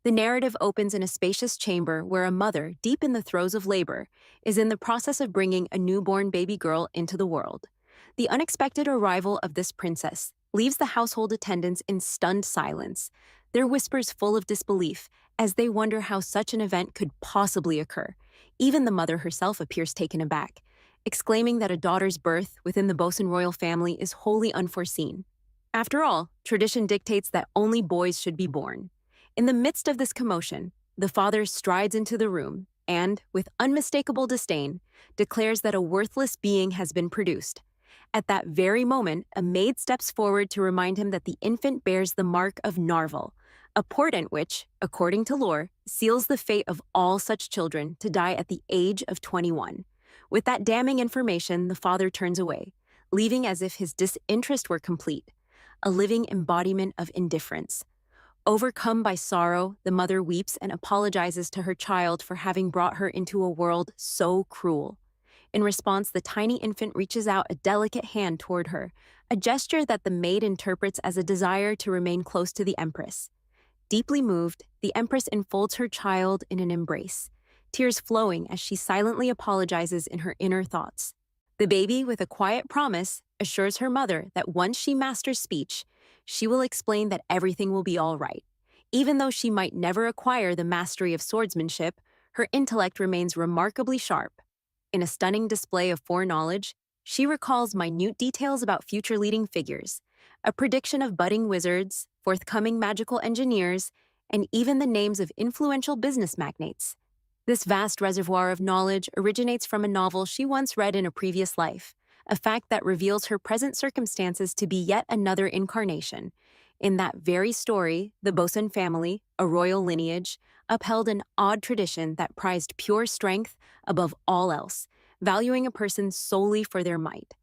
The narrative opens in a spacious chamber where a mother, deep in the throes of labor, is in the process of bringing a newborn baby girl into the world. The unexpected arrival of this princess leaves the household attendants in stunned silence, their whispers full of disbelief as they wonder how such an event could possibly occur. Even the mother herself appears taken aback, exclaiming that a daughter's birth within the Bosun royal family is wholly unforeseen. After all, tradition dictates that only boys should be born. In the midst of this commotion, the father strides into the room and, with unmistakable disdain, declares that a worthless being has been produced. At that very moment, a maid steps forward to remind him that the infant bears the mark of Narvel, a portent which, according to lore, seals the fate of all such children to die at the age of 21. With that damning information, the father turns away, leaving as if his disinterest were complete, a living embodiment of indifference. Overcome by sorrow, the mother weeps and apologizes to her child for having brought her into a world so cruel. In response, the tiny infant reaches out a delicate hand toward her, a gesture that the maid interprets as a desire to remain close to the Empress. Deeply moved, the Empress enfolds her child in an embrace, tears flowing as she silently apologizes in her inner thoughts. The baby, with a quiet promise, assures her mother that once she masters speech, she will explain that everything will be all right. Even though she might never acquire the mastery of swordsmanship, her intellect remains remarkably sharp. In a stunning display of foreknowledge, she recalls minute details about future leading figures, a prediction of budding wizards, forthcoming magical engineers, and even the names of influential business magnates. This vast reservoir of knowledge originates from a novel she once read in a previous life, a fact that reveals her present circumstances to be yet another incarnation. In that very story, the Bosun family, a royal lineage, upheld an odd tradition that prized pure strength above all else, valuing a person solely for their might.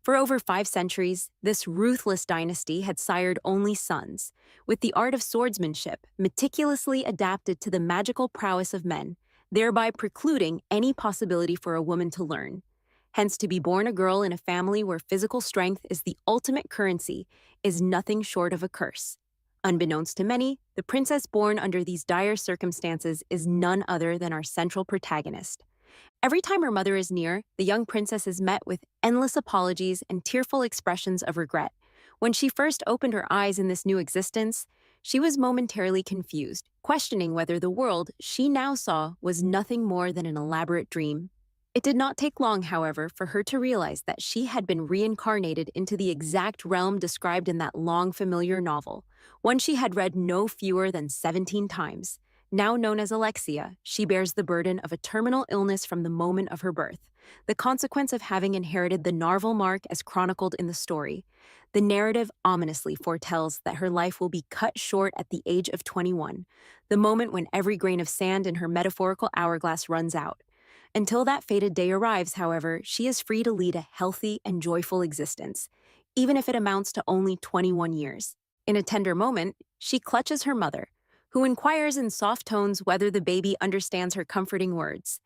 For over 5 centuries, this ruthless dynasty had sired only sons, with the art of swordsmanship meticulously adapted to the magical prowess of men, thereby precluding any possibility for a woman to learn. Hence, to be born a girl in a family where physical strength is the ultimate currency is nothing short of a curse. Unbeknownst to many, the princess born under these dire circumstances is none other than our central protagonist. Every time her mother is near, the young princess is met with endless apologies and tearful expressions of regret. When she first opened her eyes in this new existence, she was momentarily confused, questioning whether the world she now saw was nothing more than an elaborate dream. It did not take long, however, for her to realize that she had been reincarnated into the exact realm described in that long familiar novel, one she had read no fewer than 17 times. Now known as Alexia, she bears the burden of a terminal illness from the moment of her birth, the consequence of having inherited the Narvel mark as chronicled in the story. The narrative ominously foretells that her life will be cut short at the age of 21, the moment when every grain of sand in her metaphorical hourglass runs out. Until that fated day arrives, however, she is free to lead a healthy and joyful existence, even if it amounts to only 21 years. In a tender moment, she clutches her mother, who inquires in soft tones whether the baby understands her comforting words.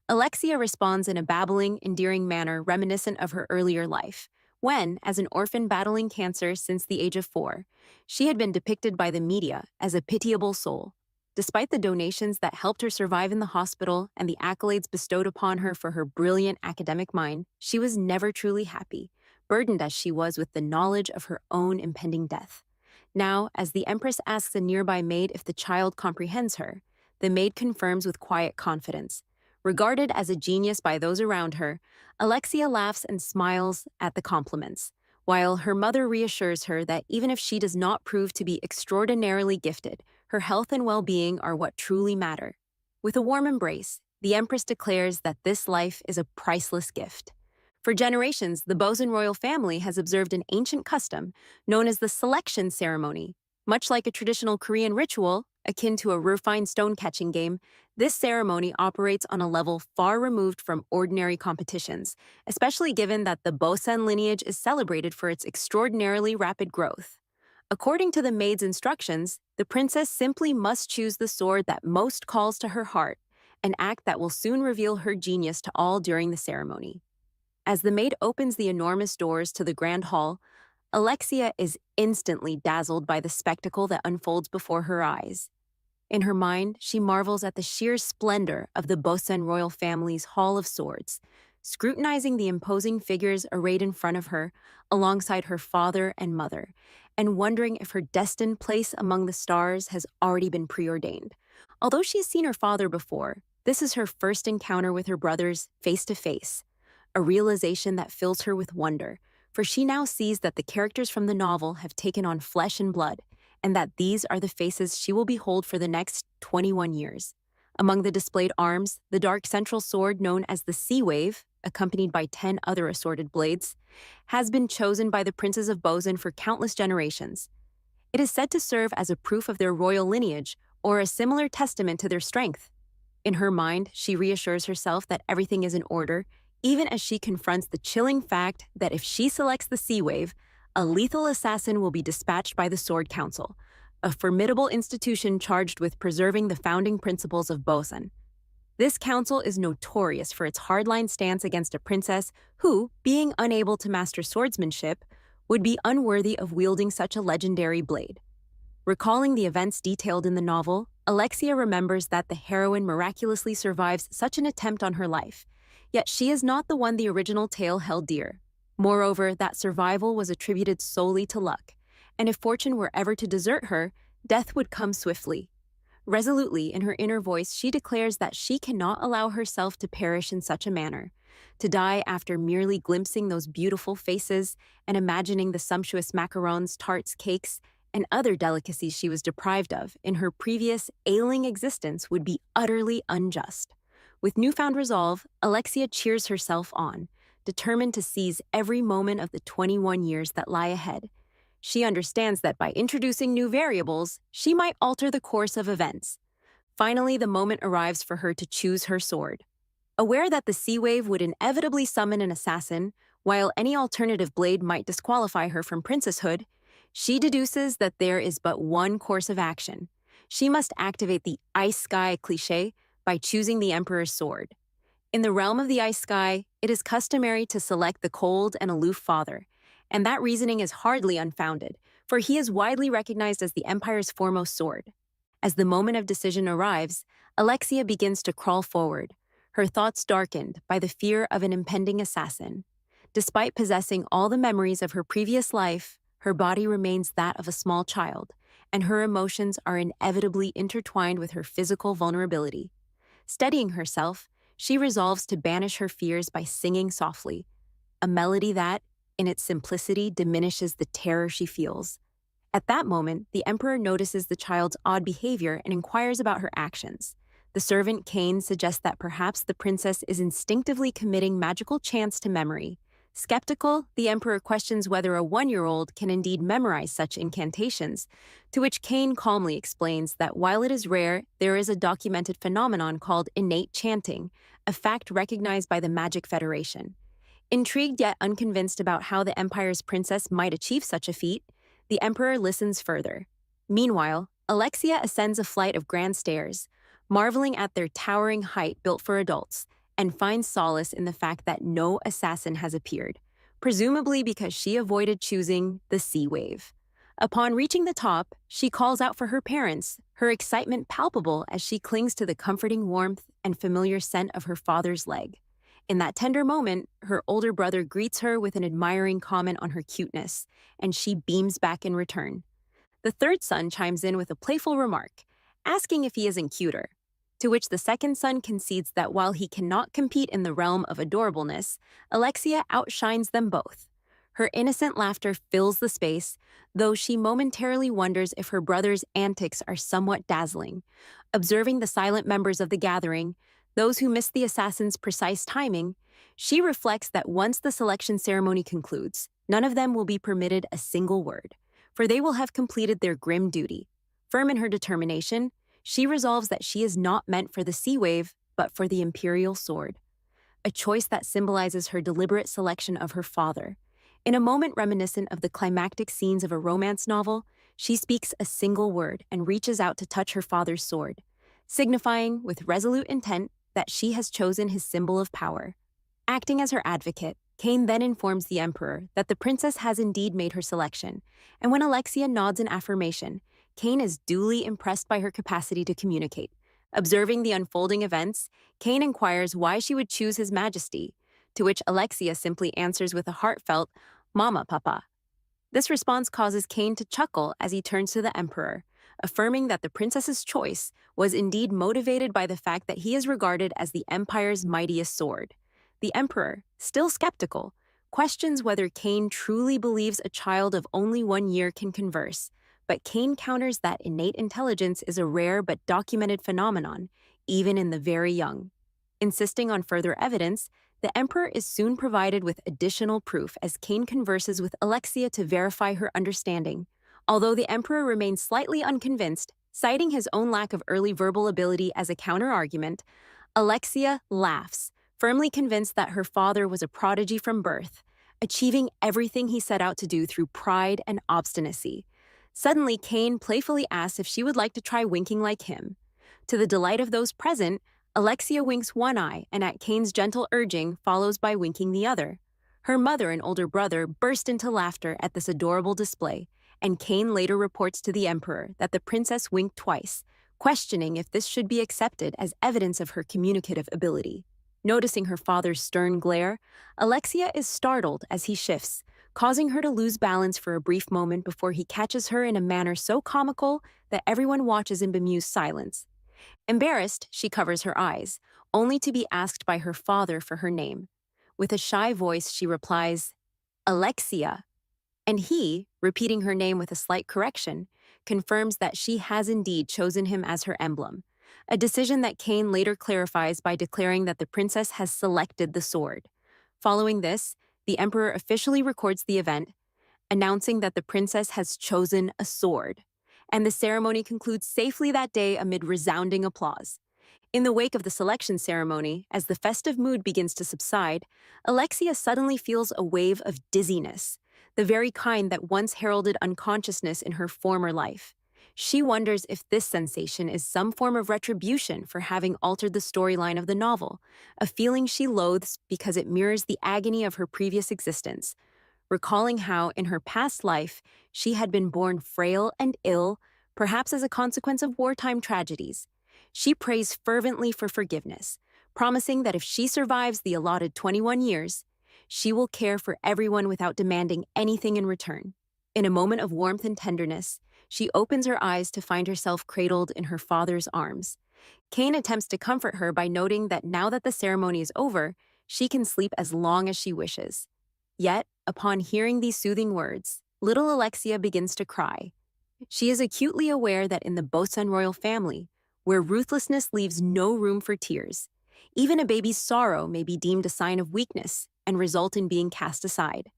Alexia responds in a babbling, endearing manner reminiscent of her earlier life, when, as an orphan battling cancer since the age of 4, she had been depicted by the media as a pitiable soul. Despite the donations that helped her survive in the hospital and the accolades bestowed upon her for her brilliant academic mind, she was never truly happy, burdened as she was with the knowledge of her own impending death. Now, as the Empress asks a nearby maid if the child comprehends her, the maid confirms with quiet confidence. Regarded as a genius by those around her, Alexia laughs and smiles at the compliments, while her mother reassures her that even if she does not prove to be extraordinarily gifted, her health and well-being are what truly matter. With a warm embrace, the Empress declares that this life is a priceless gift. For generations, the Bosun royal family has observed an ancient custom known as the selection ceremony. Much like a traditional Korean ritual, akin to a refined stone-catching game, this ceremony operates on a level far removed from ordinary competitions, especially given that the Bosun lineage is celebrated for its extraordinarily rapid growth. According to the maid's instructions, the princess simply must choose the sword that most calls to her heart, an act that will soon reveal her genius to all during the ceremony. As the maid opens the enormous doors to the grand hall, Alexia is instantly dazzled by the spectacle that unfolds before her eyes. In her mind, she marvels at the sheer splendor of the Bosen royal family's Hall of Swords, scrutinizing the imposing figures arrayed in front of her alongside her father and mother, and wondering if her destined place among the stars has already been preordained. Although she's seen her father before, this is her first encounter with her brothers face to face, a realization that fills her with wonder, for she now sees that the characters from the novel have taken on flesh and blood, and that these are the faces she will behold for the next 21 years. Among the displayed arms, the dark central sword known as the Sea Wave, accompanied by 10 other assorted blades, has been chosen by the princes of Bozen for countless generations. It is said to serve as a proof of their royal lineage or a similar testament to their strength. In her mind, she reassures herself that everything is in order, even as she confronts the chilling fact that if she selects the Sea Wave, a lethal assassin will be dispatched by the Sword Council, a formidable institution charged with preserving the founding principles of Bosen. This council is notorious for its hardline stance against a princess who, being unable to master swordsmanship, would be unworthy of wielding such a legendary blade. Recalling the events detailed in the novel, Alexia remembers that the heroine miraculously survives such an attempt on her life, yet she is not the one the original tale held dear. Moreover, that survival was attributed solely to luck, and if fortune were ever to desert her, death would come swiftly. Resolutely, in her inner voice, she declares that she cannot allow herself to perish in such a manner, to die after merely glimpsing those beautiful faces and imagining the sumptuous macarons, tarts, cakes, and other delicacies she was deprived of in her previous ailing existence would be utterly unjust. With newfound resolve, Alexia cheers herself on, determined to seize every moment of the 21 years that lie ahead. She understands that by introducing new variables, she might alter the course of events. Finally, the moment arrives for her to choose her sword. Aware that the Sea Wave would inevitably summon an assassin, while any alternative blade might disqualify her from princesshood, she deduces that there is but one course of action. She must activate the Ice Sky cliché by choosing the Emperor's sword. In the realm of the Ice Sky, it is customary to select the cold and aloof father, and that reasoning is hardly unfounded, for he is widely recognized as the Empire's foremost sword. As the moment of decision arrives, Alexia begins to crawl forward, her thoughts darkened by the fear of an impending assassin. Despite possessing all the memories of her previous life, her body remains that of a small child, and her emotions are inevitably intertwined with her physical vulnerability. Steadying herself, she resolves to banish her fears by singing softly, a melody that, in its simplicity, diminishes the terror she feels. At that moment, the Emperor notices the child's odd behavior and inquires about her actions. The servant Kane suggests that perhaps the princess is instinctively committing magical chants to memory. Skeptical, the Emperor questions whether a 1-year-old can indeed memorize such incantations, to which Kane calmly explains that while it is rare, there is a documented phenomenon called innate chanting, a fact recognized by the Magic Federation. Intrigued yet unconvinced about how the Empire's princess might achieve such a feat, the Emperor listens further. Meanwhile, Alexia ascends a flight of grand stairs, marveling at their towering height built for adults, and finds solace in the fact that no assassin has appeared, presumably because she avoided choosing the Sea Wave. Upon reaching the top, she calls out for her parents, her excitement palpable as she clings to the comforting warmth and familiar scent of her father's leg. In that tender moment, her older brother greets her with an admiring comment on her cuteness, and she beams back in return. The third son chimes in with a playful remark, asking if he isn't cuter, to which the second son concedes that while he cannot compete in the realm of adorableness, Alexia outshines them both. Her innocent laughter fills the space, though she momentarily wonders if her brother's antics are somewhat dazzling. Observing the silent members of the gathering, those who missed the assassin's precise timing, she reflects that once the selection ceremony concludes, none of them will be permitted a single word, for they will have completed their grim duty. Firm in her determination, she resolves that she is not meant for the Sea Wave, but for the Imperial Sword, a choice that symbolizes her deliberate selection of her father. In a moment reminiscent of the climactic scenes of a romance novel, she speaks a single word and reaches out to touch her father's sword, signifying, with resolute intent, that she has chosen his symbol of power. Acting as her advocate, Kane then informs the Emperor that the princess has indeed made her selection, and when Alexia nods in affirmation, Cain is duly impressed by her capacity to communicate. Observing the unfolding events, Cain inquires why she would choose His Majesty, to which Alexia simply answers with a heartfelt, Mama, Papa. This response causes Cain to chuckle as he turns to the Emperor, affirming that the princess's choice was indeed motivated by the fact that he is regarded as the Empire's mightiest sword. The Emperor, still skeptical, questions whether Cain truly believes a child of only 1 year can converse, but Cain counters that innate intelligence is a rare but documented phenomenon, even in the very young. Insisting on further evidence, the Emperor is soon provided with additional proof as Cain converses with Alexia to verify her understanding. Although the Emperor remains slightly unconvinced, citing his own lack of early verbal ability as a counter-argument, Alexia laughs, firmly convinced that her father was a prodigy from birth, achieving everything he set out to do through pride and obstinacy. Suddenly, Cain playfully asks if she would like to try winking like him. To the delight of those present, Alexia winks one eye and at Cain's gentle urging follows by winking the other. Her mother and older brother burst into laughter at this adorable display, and Cain later reports to the Emperor that the princess winked twice, questioning if this should be accepted as evidence of her communicative ability. Noticing her father's stern glare, Alexia is startled as he shifts, causing her to lose balance for a brief moment before he catches her in a manner so comical that everyone watches in bemused silence. Embarrassed, she covers her eyes, only to be asked by her father for her name. With a shy voice, she replies, Alexia. And he, repeating her name with a slight correction, confirms that she has indeed chosen him as her emblem, a decision that Cain later clarifies by declaring that the princess has selected the sword. Following this, the Emperor officially records the event, announcing that the princess has chosen a sword, and the ceremony concludes safely that day amid resounding applause. In the wake of the selection ceremony, as the festive mood begins to subside, Alexia suddenly feels a wave of dizziness, the very kind that once heralded unconsciousness in her former life. She wonders if this sensation is some form of retribution for having altered the storyline of the novel, a feeling she loathes because it mirrors the agony of her previous existence. Recalling how, in her past life, she had been born frail and ill, perhaps as a consequence of wartime tragedies. She prays fervently for forgiveness, promising that if she survives the allotted 21 years, she will care for everyone without demanding anything in return. In a moment of warmth and tenderness, she opens her eyes to find herself cradled in her father's arms. Cain attempts to comfort her by noting that now that the ceremony is over, she can sleep as long as she wishes. Yet, upon hearing these soothing words, little Alexia begins to cry. She is acutely aware that in the Bosun royal family, where ruthlessness leaves no room for tears, even a baby's sorrow may be deemed a sign of weakness and result in being cast aside.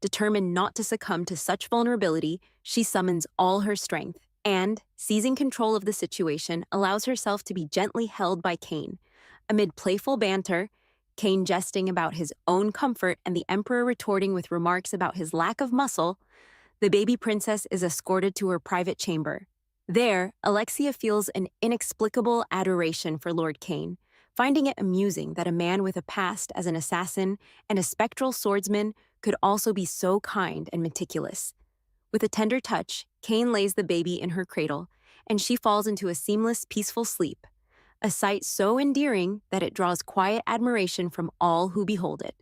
Determined not to succumb to such vulnerability, she summons all her strength and, seizing control of the situation, allows herself to be gently held by Cain. Amid playful banter, Cain jesting about his own comfort and the Emperor retorting with remarks about his lack of muscle, the baby princess is escorted to her private chamber. There, Alexia feels an inexplicable adoration for Lord Cain, finding it amusing that a man with a past as an assassin and a spectral swordsman could also be so kind and meticulous. With a tender touch, Cain lays the baby in her cradle, and she falls into a seamless, peaceful sleep, a sight so endearing that it draws quiet admiration from all who behold it.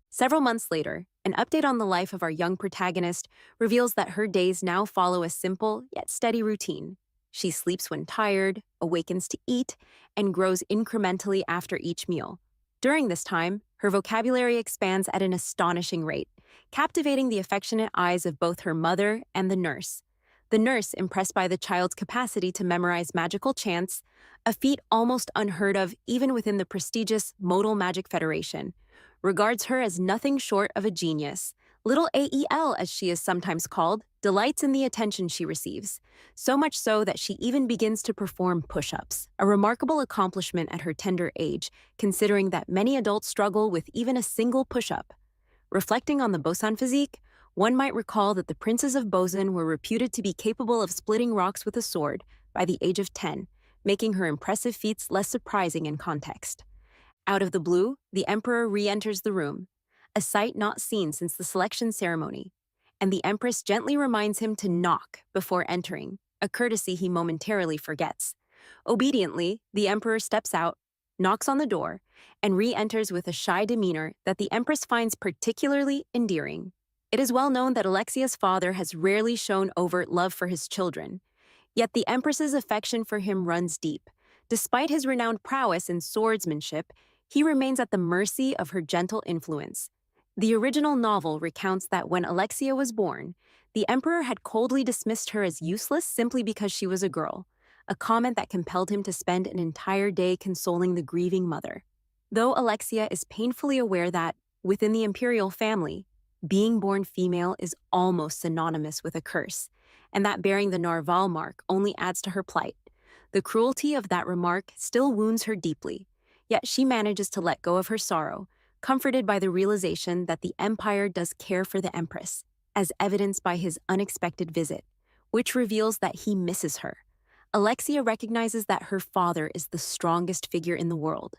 Several months later, an update on the life of our young protagonist reveals that her days now follow a simple yet steady routine. She sleeps when tired, awakens to eat, and grows incrementally after each meal. During this time, her vocabulary expands at an astonishing rate, captivating the affectionate eyes of both her mother and the nurse. The nurse, impressed by the child's capacity to memorize magical chants, a feat almost unheard of even within the prestigious Modal Magic Federation, regards her as nothing short of a genius. Little AEL, as she is sometimes called, delights in the attention she receives, so much so that she even begins to perform push-ups, a remarkable accomplishment at her tender age, considering that many adults struggle with even a single push-up. Reflecting on the Bosun physique, one might recall that the princes of Bosun were reputed to be capable of splitting rocks with a sword by the age of 10, making her impressive feats less surprising in context. Out of the blue, the Emperor re-enters the room, a sight not seen since the selection ceremony, and the Empress gently reminds him to knock before entering. a courtesy he momentarily forgets. Obediently, the emperor steps out, knocks on the door, and re-enters with a shy demeanor that the empress finds particularly endearing. It is well known that Alexia's father has rarely shown overt love for his children, yet the empress's affection for him runs deep. Despite his renowned prowess in swordsmanship, he remains at the mercy of her gentle influence. The original novel recounts that when Alexia was born, the emperor had coldly dismissed her as useless simply because she was a girl, a comment that compelled him to spend an entire day consoling the grieving mother. Though Alexia is painfully aware that, within the imperial family, being born female is almost synonymous with a curse, and that bearing the Narval mark only adds to her plight, the cruelty of that remark still wounds her deeply, yet she manages to let go of her sorrow, comforted by the realization that the Empire does care for the Empress, as evidenced by his unexpected visit, which reveals that he misses her. Alexia recognizes that her father is the strongest figure in the world,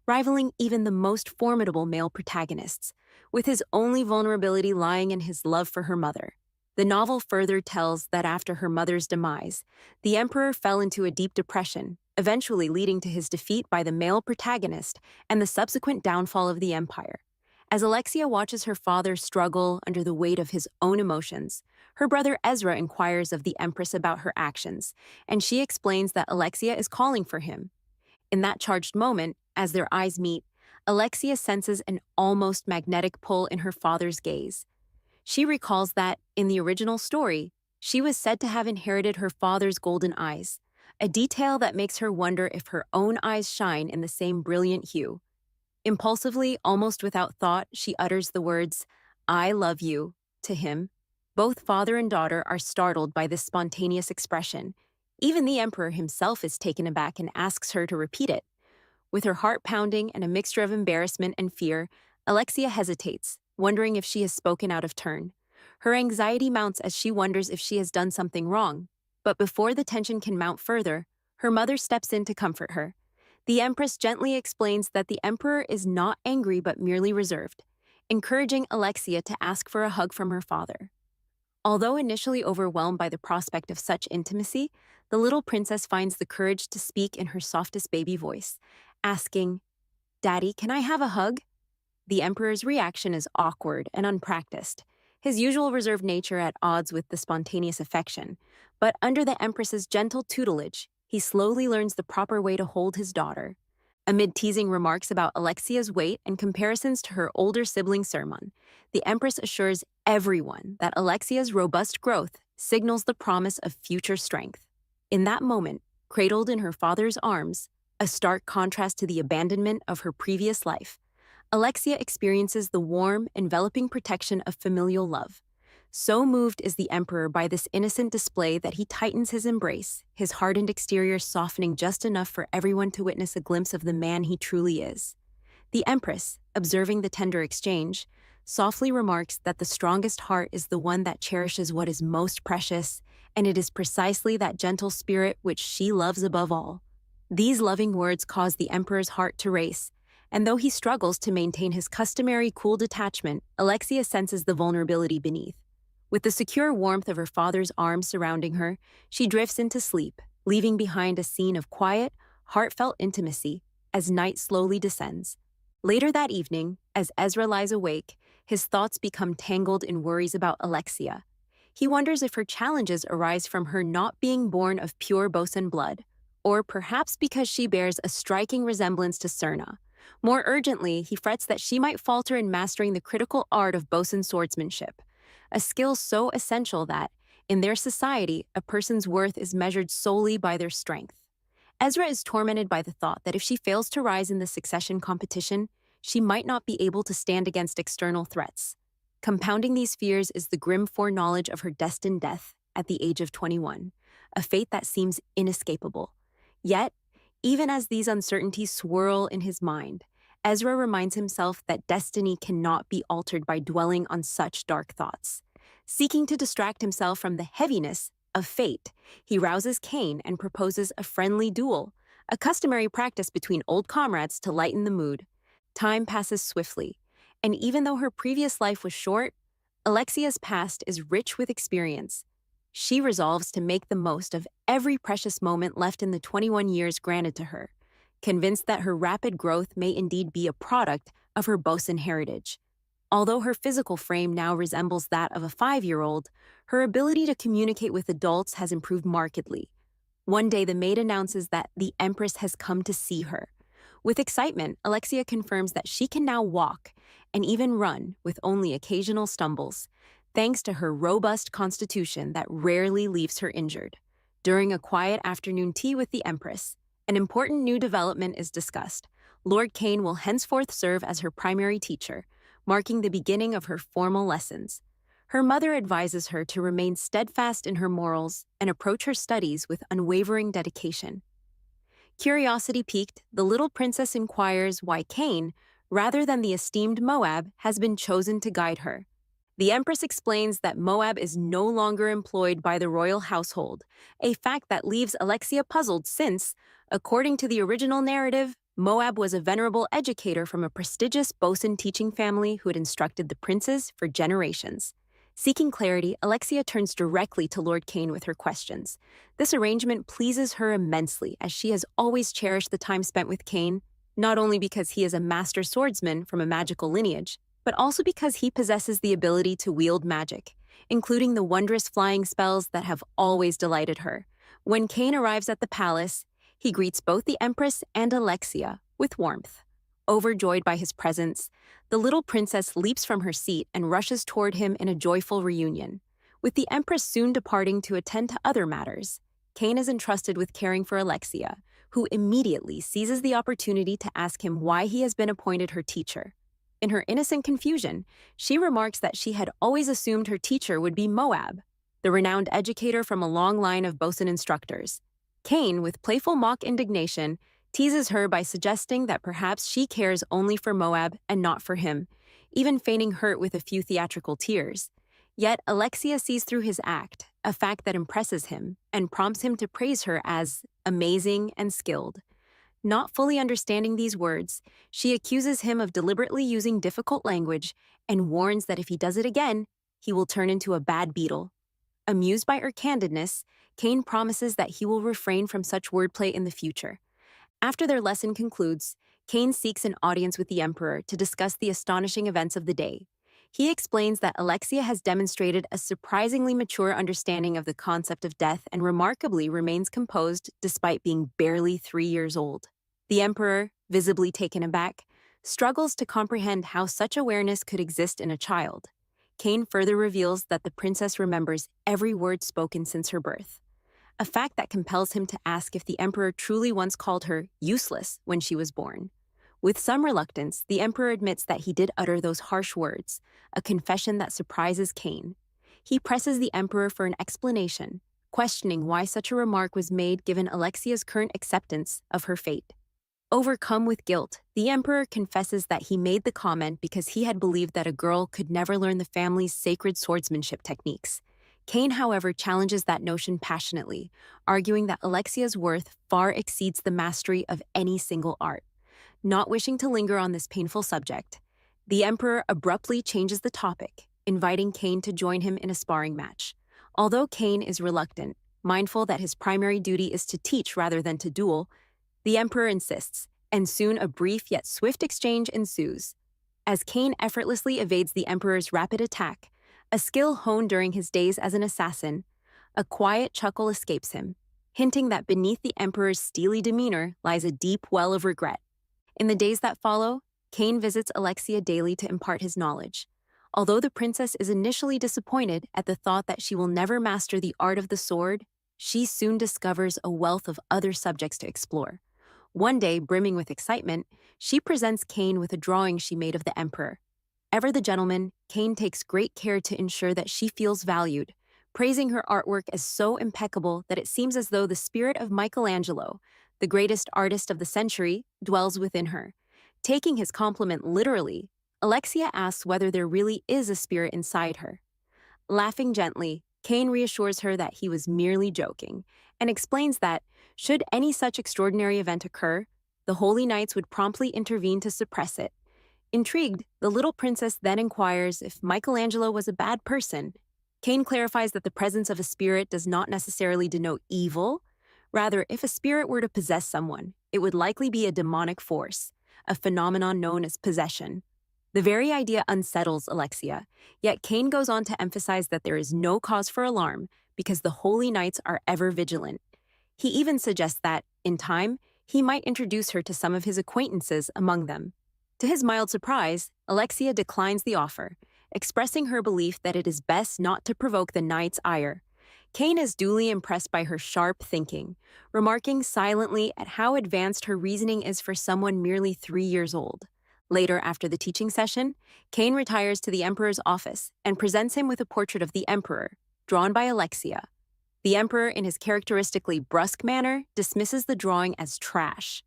rivaling even the most formidable male protagonists, with his only vulnerability lying in his love for her mother. The novel further tells that after her mother's demise, the emperor fell into a deep depression, eventually leading to his defeat by the male protagonist and the subsequent downfall of the empire. As Alexia watches her father struggle under the weight of his own emotions, her brother Ezra inquires of the Empress about her actions, and she explains that Alexia is calling for him. In that charged moment, as their eyes meet, Alexia senses an almost magnetic pull in her father's gaze. She recalls that, in the original story, she was said to have inherited her father's golden eyes, a detail that makes her wonder if her own eyes shine in the same brilliant hue. Impulsively, almost without thought, she utters the words, "I love you," to him. Both father and daughter are startled by this spontaneous expression. Even the emperor himself is taken aback and asks her to repeat it. With her heart pounding and a mixture of embarrassment and fear, Alexia hesitates, wondering if she has spoken out of turn. Her anxiety mounts as she wonders if she has done something wrong. But before the tension can mount further, her mother steps in to comfort her. The Empress gently explains that the Emperor is not angry but merely reserved, encouraging Alexia to ask for a hug from her father. Although initially overwhelmed by the prospect of such intimacy, the little princess finds the courage to speak in her softest baby voice, asking, "Daddy, can I have a hug?" The Emperor's reaction is awkward and unpracticed, his usual reserved nature at odds with the spontaneous affection. But under the Empress's gentle tutelage, he slowly learns the proper way to hold his daughter. Amid teasing remarks about Alexia's weight and comparisons to her older sibling Sermon, the Empress assures everyone that Alexia's robust growth signals the promise of future strength. In that moment, cradled in her father's arms, a stark contrast to the abandonment of her previous life, Alexia experiences the warm, enveloping protection of familial love. So moved is the Emperor by this innocent display that he tightens his embrace, his hardened exterior softening just enough for everyone to witness a glimpse of the man he truly is. The Empress, observing the tender exchange, softly remarks that the strongest heart is the one that cherishes what is most precious, and it is precisely that gentle spirit which she loves above all. These loving words cause the Emperor's heart to race, and though he struggles to maintain his customary cool detachment, Alexia senses the vulnerability beneath. With the secure warmth of her father's arms surrounding her, she drifts into sleep, leaving behind a scene of quiet, heartfelt intimacy as night slowly descends. Later that evening, as Ezra lies awake, his thoughts become tangled in worries about Alexia. He wonders if her challenges arise from her not being born of pure Bosan blood, or perhaps because she bears a striking resemblance to Serna. More urgently, he frets that she might falter in mastering the critical art of Bosan swordsmanship, a skill so essential that, in their society, a person's worth is measured solely by their strength. Ezra is tormented by the thought that if she fails to rise in the succession competition, she might not be able to stand against external threats. Compounding these fears is the grim foreknowledge of her destined death at the age of 21, a fate that seems inescapable. Yet, even as these uncertainties swirl in his mind, Ezra reminds himself that destiny cannot be altered by dwelling on such dark thoughts. Seeking to distract himself from the heaviness of fate, he rouses Cain and proposes a friendly duel, a customary practice between old comrades to lighten the mood. Time passes swiftly, and even though her previous life was short, Alexia's past is rich with experience. she resolves to make the most of every precious moment left in the 21 years granted to her, convinced that her rapid growth may indeed be a product of her bosun heritage. Although her physical frame now resembles that of a 5-year-old, her ability to communicate with adults has improved markedly. One day, the maid announces that the Empress has come to see her. With excitement, Alexia confirms that she can now walk and even run with only occasional stumbles, thanks to her robust constitution that rarely leaves her injured. During a quiet afternoon tea with the Empress, an important new development is discussed. Lord Kane will henceforth serve as her primary teacher, marking the beginning of her formal lessons. Her mother advises her to remain steadfast in her morals and approach her studies with unwavering dedication. Curiosity piqued, the little princess inquires why Kane, rather than the esteemed Moab, has been chosen to guide her. The Empress explains that Moab is no longer employed by the royal household, a fact that leaves Alexia puzzled since, according to the original narrative, Moab was a venerable educator from a prestigious bosun teaching family who had instructed the princes for generations. Seeking clarity, Alexia turns directly to Lord Kane with her questions. This arrangement pleases her immensely, as she has always cherished the time spent with Kane, not only because he is a master swordsman from a magical lineage, but also because he possesses the ability to wield magic, including the wondrous flying spells that have always delighted her. When Kane arrives at the palace, he greets both the Empress and Alexia with warmth. Overjoyed by his presence, the little princess leaps from her seat and rushes toward him in a joyful reunion. With the Empress soon departing to attend to other matters, Kane is entrusted with caring for Alexia, who immediately seizes the opportunity to ask him why he has been appointed her teacher. In her innocent confusion, she remarks that she had always assumed her teacher would be Moab, the renowned educator from a long line of bosun instructors. Kane, with playful mock indignation, teases her by suggesting that perhaps she cares only for Moab and not for him, even feigning hurt with a few theatrical tears. Yet Alexia sees through his act, a fact that impresses him, and prompts him to praise her as amazing and skilled. Not fully understanding these words, she accuses him of deliberately using difficult language and warns that if he does it again, he will turn into a bad beetle. Amused by her candidness, Kane promises that he will refrain from such wordplay in the future. After their lesson concludes, Kane seeks an audience with the Emperor to discuss the astonishing events of the day. He explains that Alexia has demonstrated a surprisingly mature understanding of the concept of death and remarkably remains composed despite being barely 3 years old. The Emperor, visibly taken aback, struggles to comprehend how such awareness could exist in a child. Kane further reveals that the princess remembers every word spoken since her birth, a fact that compels him to ask if the Emperor truly once called her useless when she was born. With some reluctance, the Emperor admits that he did utter those harsh words, a confession that surprises Kane. He presses the Emperor for an explanation, questioning why such a remark was made given Alexia's current acceptance of her fate. Overcome with guilt, the Emperor confesses that he made the comment because he had believed that a girl could never learn the family's sacred swordsmanship techniques. Kane, however, challenges that notion passionately, arguing that Alexia's worth far exceeds the mastery of any single art. Not wishing to linger on this painful subject, the Emperor abruptly changes the topic, inviting Kane to join him in a sparring match. Although Kane is reluctant, mindful that his primary duty is to teach rather than to duel, the Emperor insists, and soon a brief yet swift exchange ensues. As Kane effortlessly evades the Emperor's rapid attack, a skill honed during his days as an assassin, a quiet chuckle escapes him, hinting that beneath the Emperor's steely demeanor lies a deep well of regret. In the days that follow, Kane visits Alexia daily to impart his knowledge. Although the princess is initially disappointed at the thought that she will never master the art of the sword, she soon discovers a wealth of other subjects to explore. One day, brimming with excitement, she presents Kane with a drawing she made of the Emperor. Ever the gentleman, Kane takes great care to ensure that she feels valued, praising her artwork as so impeccable that it seems as though the spirit of Michelangelo, the greatest artist of the century, dwells within her. Taking his compliment literally, Alexia asks whether there really is a spirit inside her. Laughing gently, Kane reassures her that he was merely joking, and explains that, should any such extraordinary event occur, the Holy Knights would promptly intervene to suppress it. Intrigued, the little princess then inquires if Michelangelo was a bad person. Kane clarifies that the presence of a spirit does not necessarily denote evil. Rather, if a spirit were to possess someone, it would likely be a demonic force, a phenomenon known as possession. The very idea unsettles Alexia, yet Kane goes on to emphasize that there is no cause for alarm because the Holy Knights are ever vigilant. He even suggests that, in time, he might introduce her to some of his acquaintances among them. To his mild surprise, Alexia declines the offer, expressing her belief that it is best not to provoke the knight's ire. Kane is duly impressed by her sharp thinking, remarking silently at how advanced her reasoning is for someone merely 3 years old. Later, after the teaching session, Kane retires to the Emperor's office and presents him with a portrait of the Emperor, drawn by Alexia. The Emperor, in his characteristically brusque manner, dismisses the drawing as trash,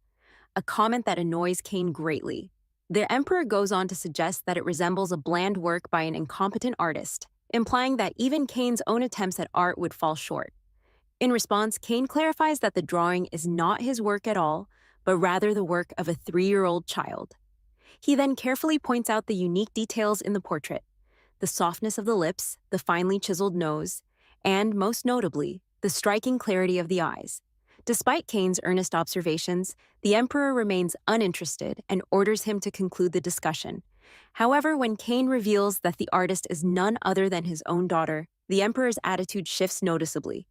a comment that annoys Kane greatly. The Emperor goes on to suggest that it resembles a bland work by an incompetent artist, implying that even Kane's own attempts at art would fall short. In response, Kane clarifies that the drawing is not his work at all, but rather the work of a 3-year-old child. He then carefully points out the unique details in the portrait: the softness of the lips, the finely chiseled nose, and, most notably, the striking clarity of the eyes. Despite Kane's earnest observations, the Emperor remains uninterested and orders him to conclude the discussion. However, when Kane reveals that the artist is none other than his own daughter, the Emperor's attitude shifts noticeably.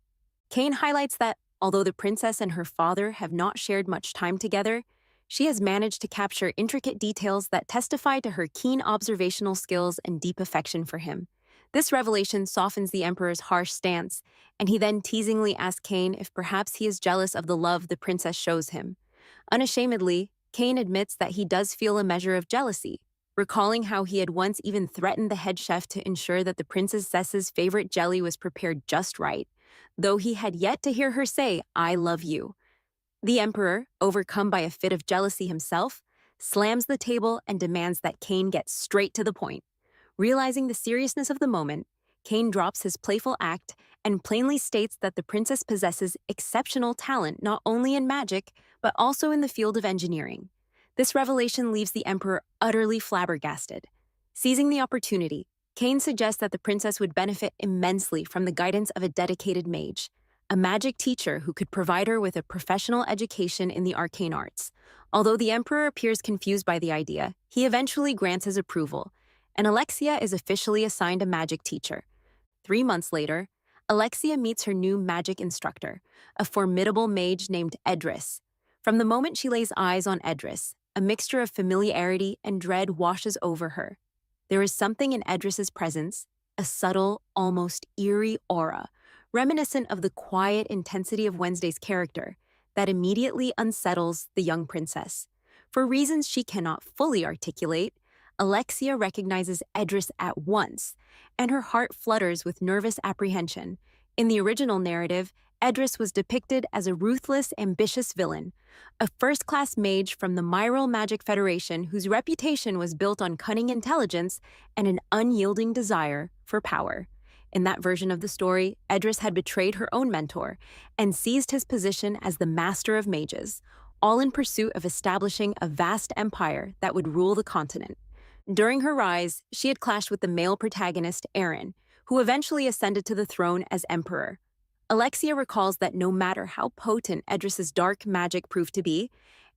Kane highlights that, although the princess and her father have not shared much time together, she has managed to capture intricate details that testify to her keen observational skills and deep affection for him. This revelation softens the Emperor's harsh stance, and he then teasingly asks Kane if perhaps he is jealous of the love the princess shows him. Unashamedly, Kane admits that he does feel a measure of jealousy, recalling how he had once even threatened the head chef to ensure that the princess's favorite jelly was prepared just right, though he had yet to hear her say, "I love you." The Emperor, overcome by a fit of jealousy himself, slams the table and demands that Kane get straight to the point. Realizing the seriousness of the moment, Kane drops his playful act and plainly states that the princess possesses exceptional talent not only in magic, but also in the field of engineering. This revelation leaves the Emperor utterly flabbergasted. Seizing the opportunity, Kane suggests that the princess would benefit immensely from the guidance of a dedicated mage, a magic teacher who could provide her with a professional education in the arcane arts. Although the Emperor appears confused by the idea, he eventually grants his approval, and Alexia is officially assigned a magic teacher. 3 months later, Alexia meets her new magic instructor, a formidable mage named Edris. From the moment she lays eyes on Edris, a mixture of familiarity and dread washes over her. There is something in Edris's presence, a subtle, almost eerie aura, reminiscent of the quiet intensity of Wednesday's character, that immediately unsettles the young princess. For reasons she cannot fully articulate, Alexia recognizes Edris at once, and her heart flutters with nervous apprehension. In the original narrative, Edris was depicted as a ruthless, ambitious villain, a first-class mage from the Myril Magic Federation whose reputation was built on cunning intelligence and an unyielding desire for power. In that version of the story, Edris had betrayed her own mentor and seized his position as the master of mages, all in pursuit of establishing a vast empire that would rule the continent. During her rise, she had clashed with the male protagonist, Aaron, who eventually ascended to the throne as emperor. Alexia recalls that no matter how potent Edris's dark magic proved to be,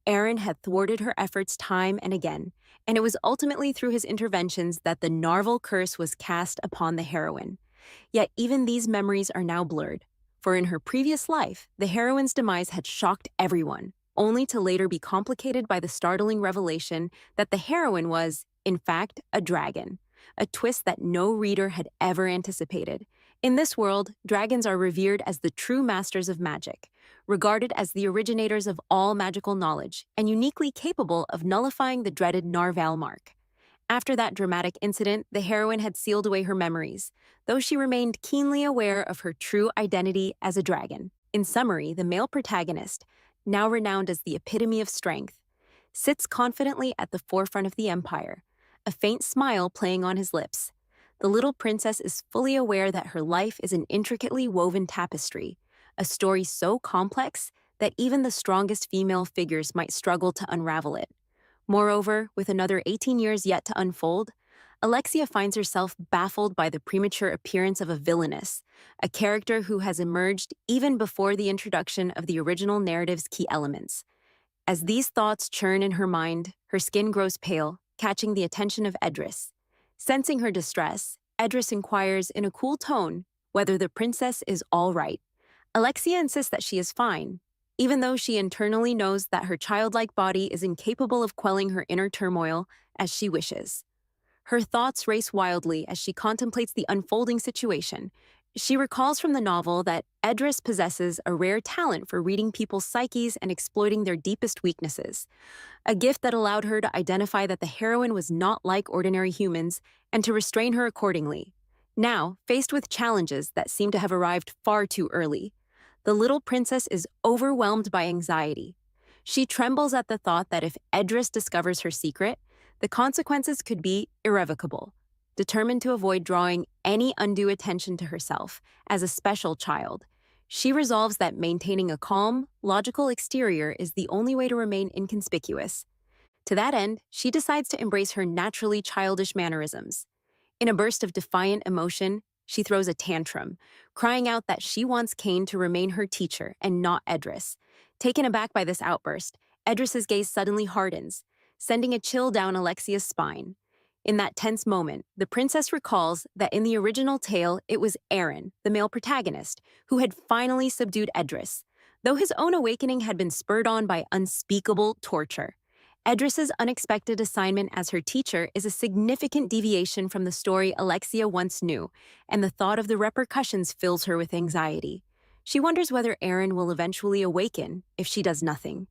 Aaron had thwarted her efforts time and again, and it was ultimately through his interventions that the Narvel curse was cast upon the heroine. Yet even these memories are now blurred, for in her previous life, the heroine's demise had shocked everyone, only to later be complicated by the startling revelation that the heroine was, in fact, a dragon, a twist that no reader had ever anticipated. In this world, dragons are revered as the true masters of magic, regarded as the originators of all magical knowledge, and uniquely capable of nullifying the dreaded Narval mark. After that dramatic incident, the heroine had sealed away her memories, though she remained keenly aware of her true identity as a dragon. In summary, the male protagonist, now renowned as the epitome of strength, sits confidently at the forefront of the empire, a faint smile playing on his lips. The little princess is fully aware that her life is an intricately woven tapestry, a story so complex that even the strongest female figures might struggle to unravel it. Moreover, with another 18 years yet to unfold, Alexia finds herself baffled by the premature appearance of a villainess, a character who has emerged even before the introduction of the original narrative's key elements. As these thoughts churn in her mind, her skin grows pale, catching the attention of Edris. Sensing her distress, Edris inquires in a cool tone whether the princess is all right. Alexia insists that she is fine, even though she internally knows that her childlike body is incapable of quelling her inner turmoil as she wishes. Her thoughts race wildly as she contemplates the unfolding situation. She recalls from the novel that Edris possesses a rare talent for reading people's psyches and exploiting their deepest weaknesses, a gift that allowed her to identify that the heroine was not like ordinary humans and to restrain her accordingly. Now, faced with challenges that seem to have arrived far too early, the little princess is overwhelmed by anxiety. She trembles at the thought that if Edris discovers her secret, the consequences could be irrevocable. Determined to avoid drawing any undue attention to herself as a special child, she resolves that maintaining a calm, logical exterior is the only way to remain inconspicuous. To that end, she decides to embrace her naturally childish mannerisms. In a burst of defiant emotion, she throws a tantrum, crying out that she wants Cain to remain her teacher and not Edris. Taken aback by this outburst, Edris's gaze suddenly hardens, sending a chill down Alexia's spine. In that tense moment, the princess recalls that in the original tale, it was Aaron, the male protagonist, who had finally subdued Edris, though his own awakening had been spurred on by unspeakable torture. Edris's unexpected assignment as her teacher is a significant deviation from the story Alexia once knew, and the thought of the repercussions fills her with anxiety. She wonders whether Aaron will eventually awaken if she does nothing,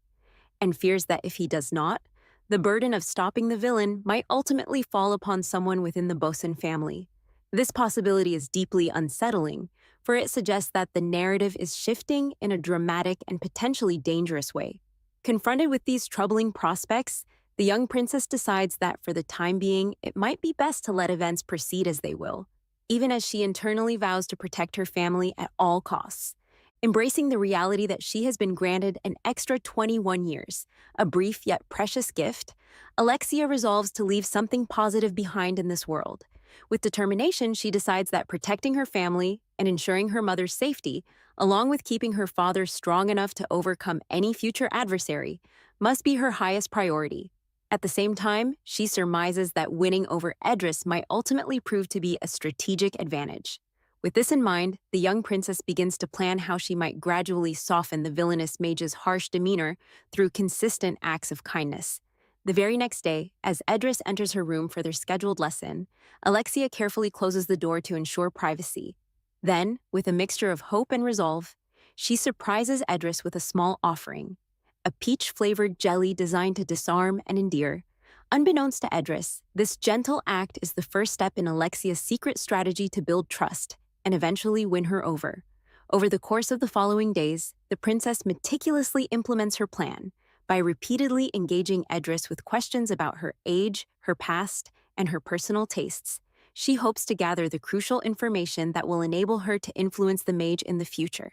and fears that if he does not, the burden of stopping the villain might ultimately fall upon someone within the Bosun family. This possibility is deeply unsettling, for it suggests that the narrative is shifting in a dramatic and potentially dangerous way. Confronted with these troubling prospects, the young princess decides that for the time being, it might be best to let events proceed as they will, even as she internally vows to protect her family at all costs. Embracing the reality that she has been granted an extra 21 years, a brief yet precious gift, Alexia resolves to leave something positive behind in this world. With determination, she decides that protecting her family and ensuring her mother's safety, along with keeping her father strong enough to overcome any future adversary, must be her highest priority. At the same time, she surmises that winning over Edris might ultimately prove to be a strategic advantage. With this in mind, the young princess begins to plan how she might gradually soften the villainous mage's harsh demeanor through consistent acts of kindness. The very next day, as Edris enters her room for their scheduled lesson, Alexia carefully closes the door to ensure privacy. Then, with a mixture of hope and resolve, she surprises Edris with a small offering, a peach-flavored jelly designed to disarm and endear. Unbeknownst to Edris, this gentle act is the first step in Alexia's secret strategy to build trust and eventually win her over. Over the course of the following days, the princess meticulously implements her plan by repeatedly engaging Edris with questions about her age, her past, and her personal tastes. She hopes to gather the crucial information that will enable her to influence the mage in the future.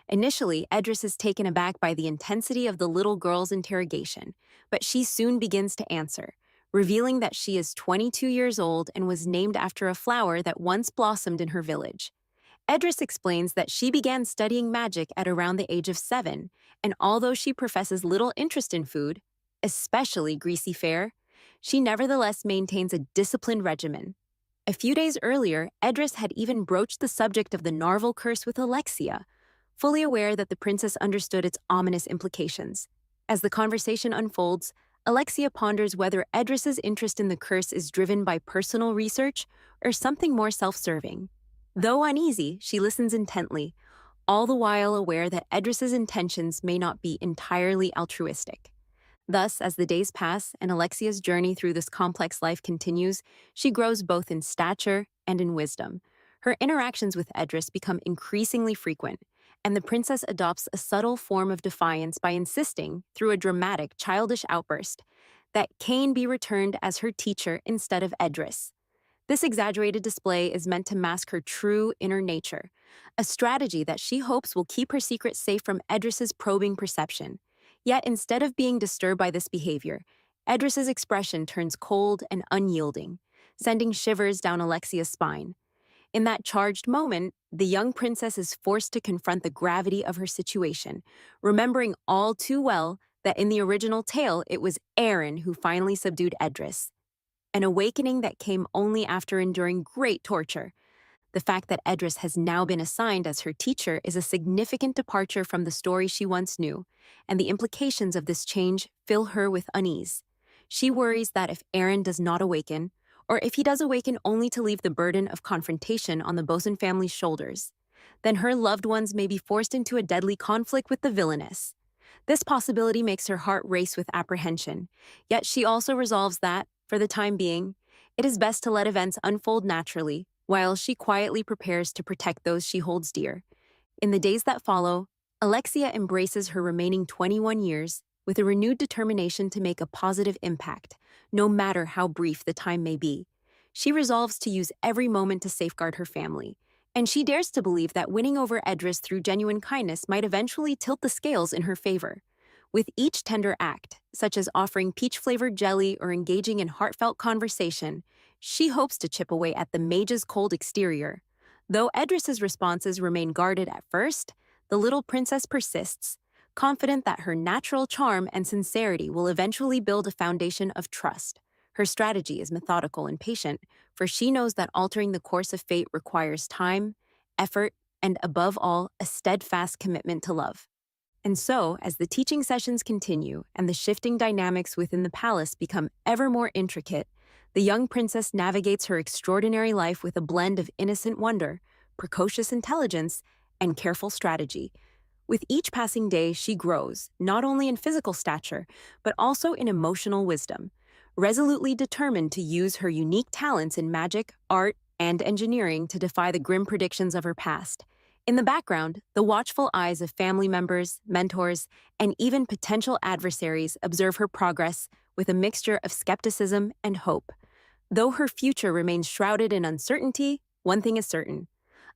Initially, Edris is taken aback by the intensity of the little girl's interrogation, but she soon begins to answer, revealing that she is 22 years old and was named after a flower that once blossomed in her village. Edris explains that she began studying magic at around the age of 7, and although she professes little interest in food, especially greasy fare, she nevertheless maintains a disciplined regimen. A few days earlier, Edris had even broached the subject of the Narvel curse with Alexia, fully aware that the princess understood its ominous implications. As the conversation unfolds, Alexia ponders whether Edris's interest in the curse is driven by personal research or something more self-serving. Though uneasy, she listens intently, all the while aware that Edris's intentions may not be entirely altruistic. Thus, as the days pass and Alexia's journey through this complex life continues, she grows both in stature and in wisdom. Her interactions with Edris become increasingly frequent, and the princess adopts a subtle form of defiance by insisting, through a dramatic, childish outburst, that Cain be returned as her teacher instead of Edris. This exaggerated display is meant to mask her true inner nature, a strategy that she hopes will keep her secret safe from Edris's probing perception. Yet instead of being disturbed by this behavior, Edris's expression turns cold and unyielding, sending shivers down Alexia's spine. In that charged moment, the young princess is forced to confront the gravity of her situation, remembering all too well that in the original tale it was Aaron who finally subdued Edris, an awakening that came only after enduring great torture. The fact that Edris has now been assigned as her teacher is a significant departure from the story she once knew, and the implications of this change fill her with unease. She worries that if Aaron does not awaken, or if he does awaken only to leave the burden of confrontation on the Bosun family's shoulders, then her loved ones may be forced into a deadly conflict with the villainess. This possibility makes her heart race with apprehension, yet she also resolves that, for the time being, it is best to let events unfold naturally, while she quietly prepares to protect those she holds dear. In the days that follow, Alexia embraces her remaining 21 years with a renewed determination to make a positive impact, no matter how brief the time may be. She resolves to use every moment to safeguard her family, and she dares to believe that winning over Edris through genuine kindness might eventually tilt the scales in her favor. With each tender act, such as offering peach-flavored jelly or engaging in heartfelt conversation, she hopes to chip away at the mage's cold exterior. Though Edris's responses remain guarded at first, the little princess persists, confident that her natural charm and sincerity will eventually build a foundation of trust. Her strategy is methodical and patient, for she knows that altering the course of fate requires time, effort, and above all, a steadfast commitment to love. And so, as the teaching sessions continue and the shifting dynamics within the palace become ever more intricate, the young princess navigates her extraordinary life with a blend of innocent wonder, precocious intelligence, and careful strategy. With each passing day, she grows, not only in physical stature, but also in emotional wisdom, resolutely determined to use her unique talents in magic, art, and engineering to defy the grim predictions of her past. In the background, the watchful eyes of family members, mentors, and even potential adversaries observe her progress with a mixture of skepticism and hope. Though her future remains shrouded in uncertainty, one thing is certain.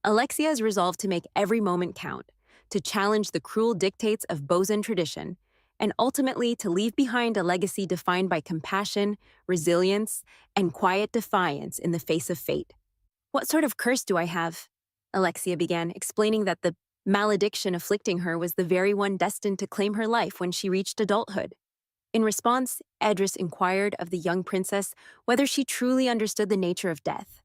Alexia is resolved to make every moment count, to challenge the cruel dictates of Bosun tradition, and ultimately to leave behind a legacy defined by compassion, resilience, and quiet defiance in the face of fate. "What sort of curse do I have?" Alexia began, explaining that the malediction afflicting her was the very one destined to claim her life when she reached adulthood. In response, Edris inquired of the young princess whether she truly understood the nature of death.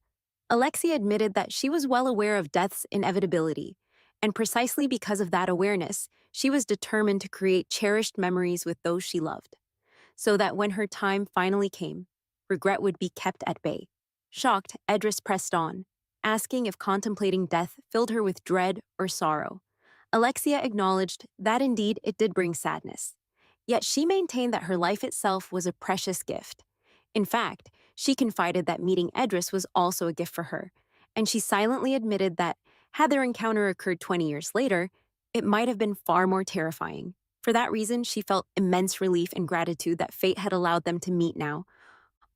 Alexia admitted that she was well aware of death's inevitability, and precisely because of that awareness, she was determined to create cherished memories with those she loved, so that when her time finally came, regret would be kept at bay. Shocked, Edris pressed on, asking if contemplating death filled her with dread or sorrow. Alexia acknowledged that indeed it did bring sadness. Yet she maintained that her life itself was a precious gift. In fact, she confided that meeting Edris was also a gift for her, and she silently admitted that, had their encounter occurred 20 years later, it might have been far more terrifying. For that reason, she felt immense relief and gratitude that fate had allowed them to meet now.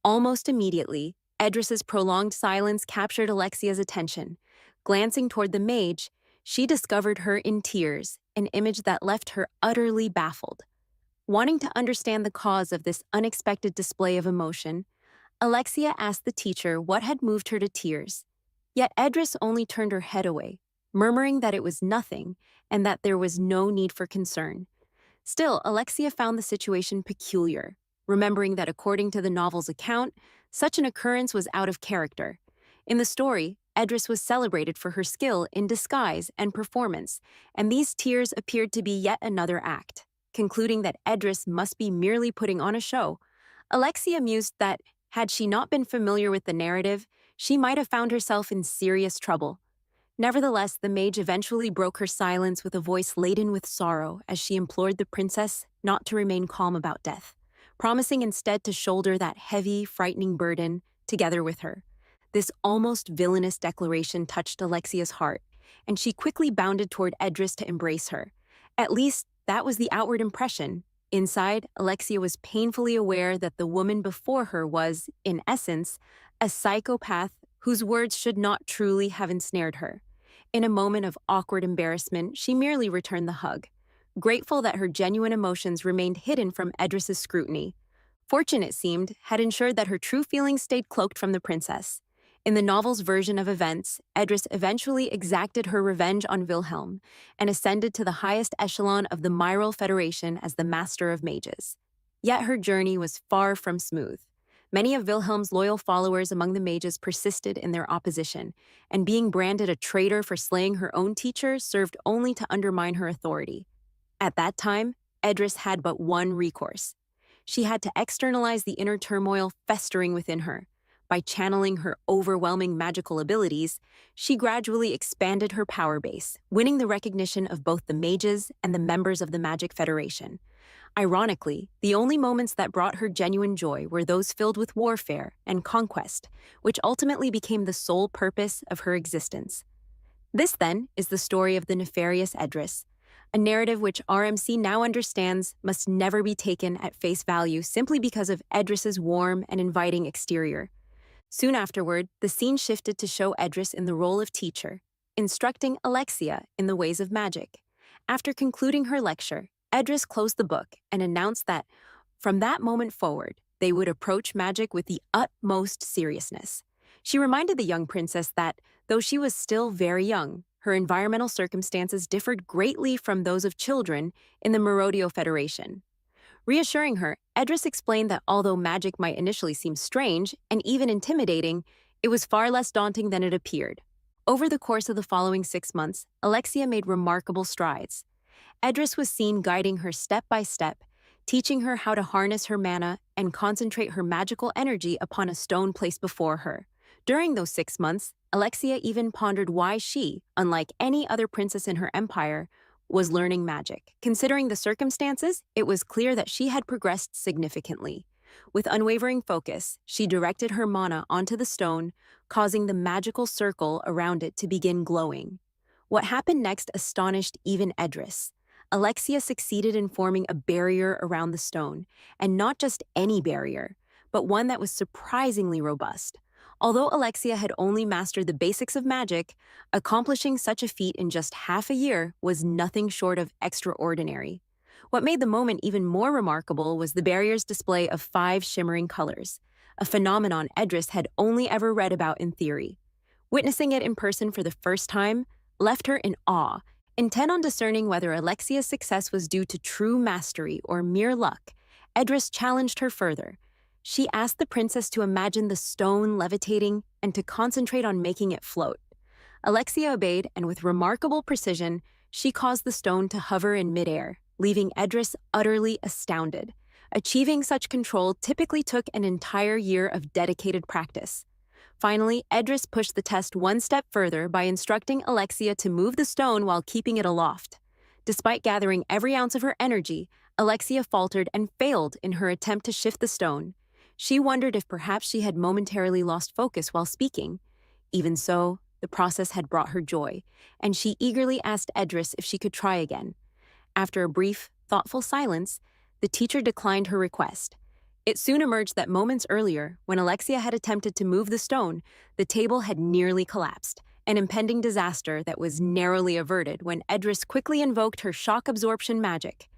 Almost immediately, Edris's prolonged silence captured Alexia's attention. Glancing toward the mage, she discovered her in tears, an image that left her utterly baffled. Wanting to understand the cause of this unexpected display of emotion, Alexia asked the teacher what had moved her to tears. Yet Edris only turned her head away, murmuring that it was nothing and that there was no need for concern. Still, Alexia found the situation peculiar, remembering that according to the novel's account, such an occurrence was out of character. In the story, Edris was celebrated for her skill in disguise and performance, and these tears appeared to be yet another act. Concluding that Edris must be merely putting on a show, Alexia mused that, had she not been familiar with the narrative, she might have found herself in serious trouble. Nevertheless, the mage eventually broke her silence with a voice laden with sorrow as she implored the princess not to remain calm about death, promising instead to shoulder that heavy, frightening burden together with her. This almost villainous declaration touched Alexia's heart, and she quickly bounded toward Edris to embrace her. At least, that was the outward impression. Inside, Alexia was painfully aware that the woman before her was, in essence, a psychopath whose words should not truly have ensnared her. In a moment of awkward embarrassment, she merely returned the hug, grateful that her genuine emotions remained hidden from Edris's scrutiny. Fortune, it seemed, had ensured that her true feelings stayed cloaked from the princess. In the novel's version of events, Edris eventually exacted her revenge on Wilhelm and ascended to the highest echelon of the Myril Federation as the Master of Mages. Yet her journey was far from smooth. Many of Wilhelm's loyal followers among the mages persisted in their opposition, and being branded a traitor for slaying her own teacher served only to undermine her authority. At that time, Edris had but one recourse. She had to externalize the inner turmoil festering within her. By channeling her overwhelming magical abilities, she gradually expanded her power base, winning the recognition of both the mages and the members of the Magic Federation. Ironically, the only moments that brought her genuine joy were those filled with warfare and conquest, which ultimately became the sole purpose of her existence. This, then, is the story of the nefarious Edris, a narrative which RMC now understands must never be taken at face value simply because of Edris's warm and inviting exterior. Soon afterward, the scene shifted to show Edris in the role of teacher, instructing Alexia in the ways of magic. After concluding her lecture, Edris closed the book and announced that, from that moment forward, they would approach magic with the utmost seriousness. She reminded the young princess that, though she was still very young, her environmental circumstances differed greatly from those of children in the Merodio Federation. Reassuring her, Edris explained that although magic might initially seem strange and even intimidating, it was far less daunting than it appeared. Over the course of the following 6 months, Alexia made remarkable strides. Edris was seen guiding her step by step, teaching her how to harness her mana and concentrate her magical energy upon a stone placed before her. During those 6 months, Alexia even pondered why she, unlike any other princess in her empire, was learning magic. Considering the circumstances, it was clear that she had progressed significantly. With unwavering focus, she directed her mana onto the stone, causing the magical circle around it to begin glowing. What happened next astonished even Edris. Alexia succeeded in forming a barrier around the stone, and not just any barrier, but one that was surprisingly robust. Although Alexia had only mastered the basics of magic, accomplishing such a feat in just half a year was nothing short of extraordinary. What made the moment even more remarkable was the barrier's display of 5 shimmering colors, a phenomenon Edris had only ever read about in theory. Witnessing it in person for the first time left her in awe, intent on discerning whether Alexia's success was due to true mastery or mere luck. Edris challenged her further. She asked the princess to imagine the stone levitating and to concentrate on making it float. Alexia obeyed, and with remarkable precision, she caused the stone to hover in midair, leaving Edris utterly astounded. Achieving such control typically took an entire year of dedicated practice. Finally, Edris pushed the test one step further by instructing Alexia to move the stone while keeping it aloft. Despite gathering every ounce of her energy, Alexia faltered and failed in her attempt to shift the stone. She wondered if perhaps she had momentarily lost focus while speaking. Even so, the process had brought her joy, and she eagerly asked Edris if she could try again. After a brief, thoughtful silence, the teacher declined her request. It soon emerged that moments earlier, when Alexia had attempted to move the stone, the table had nearly collapsed, an impending disaster that was narrowly averted when Edris quickly invoked her shock absorption magic.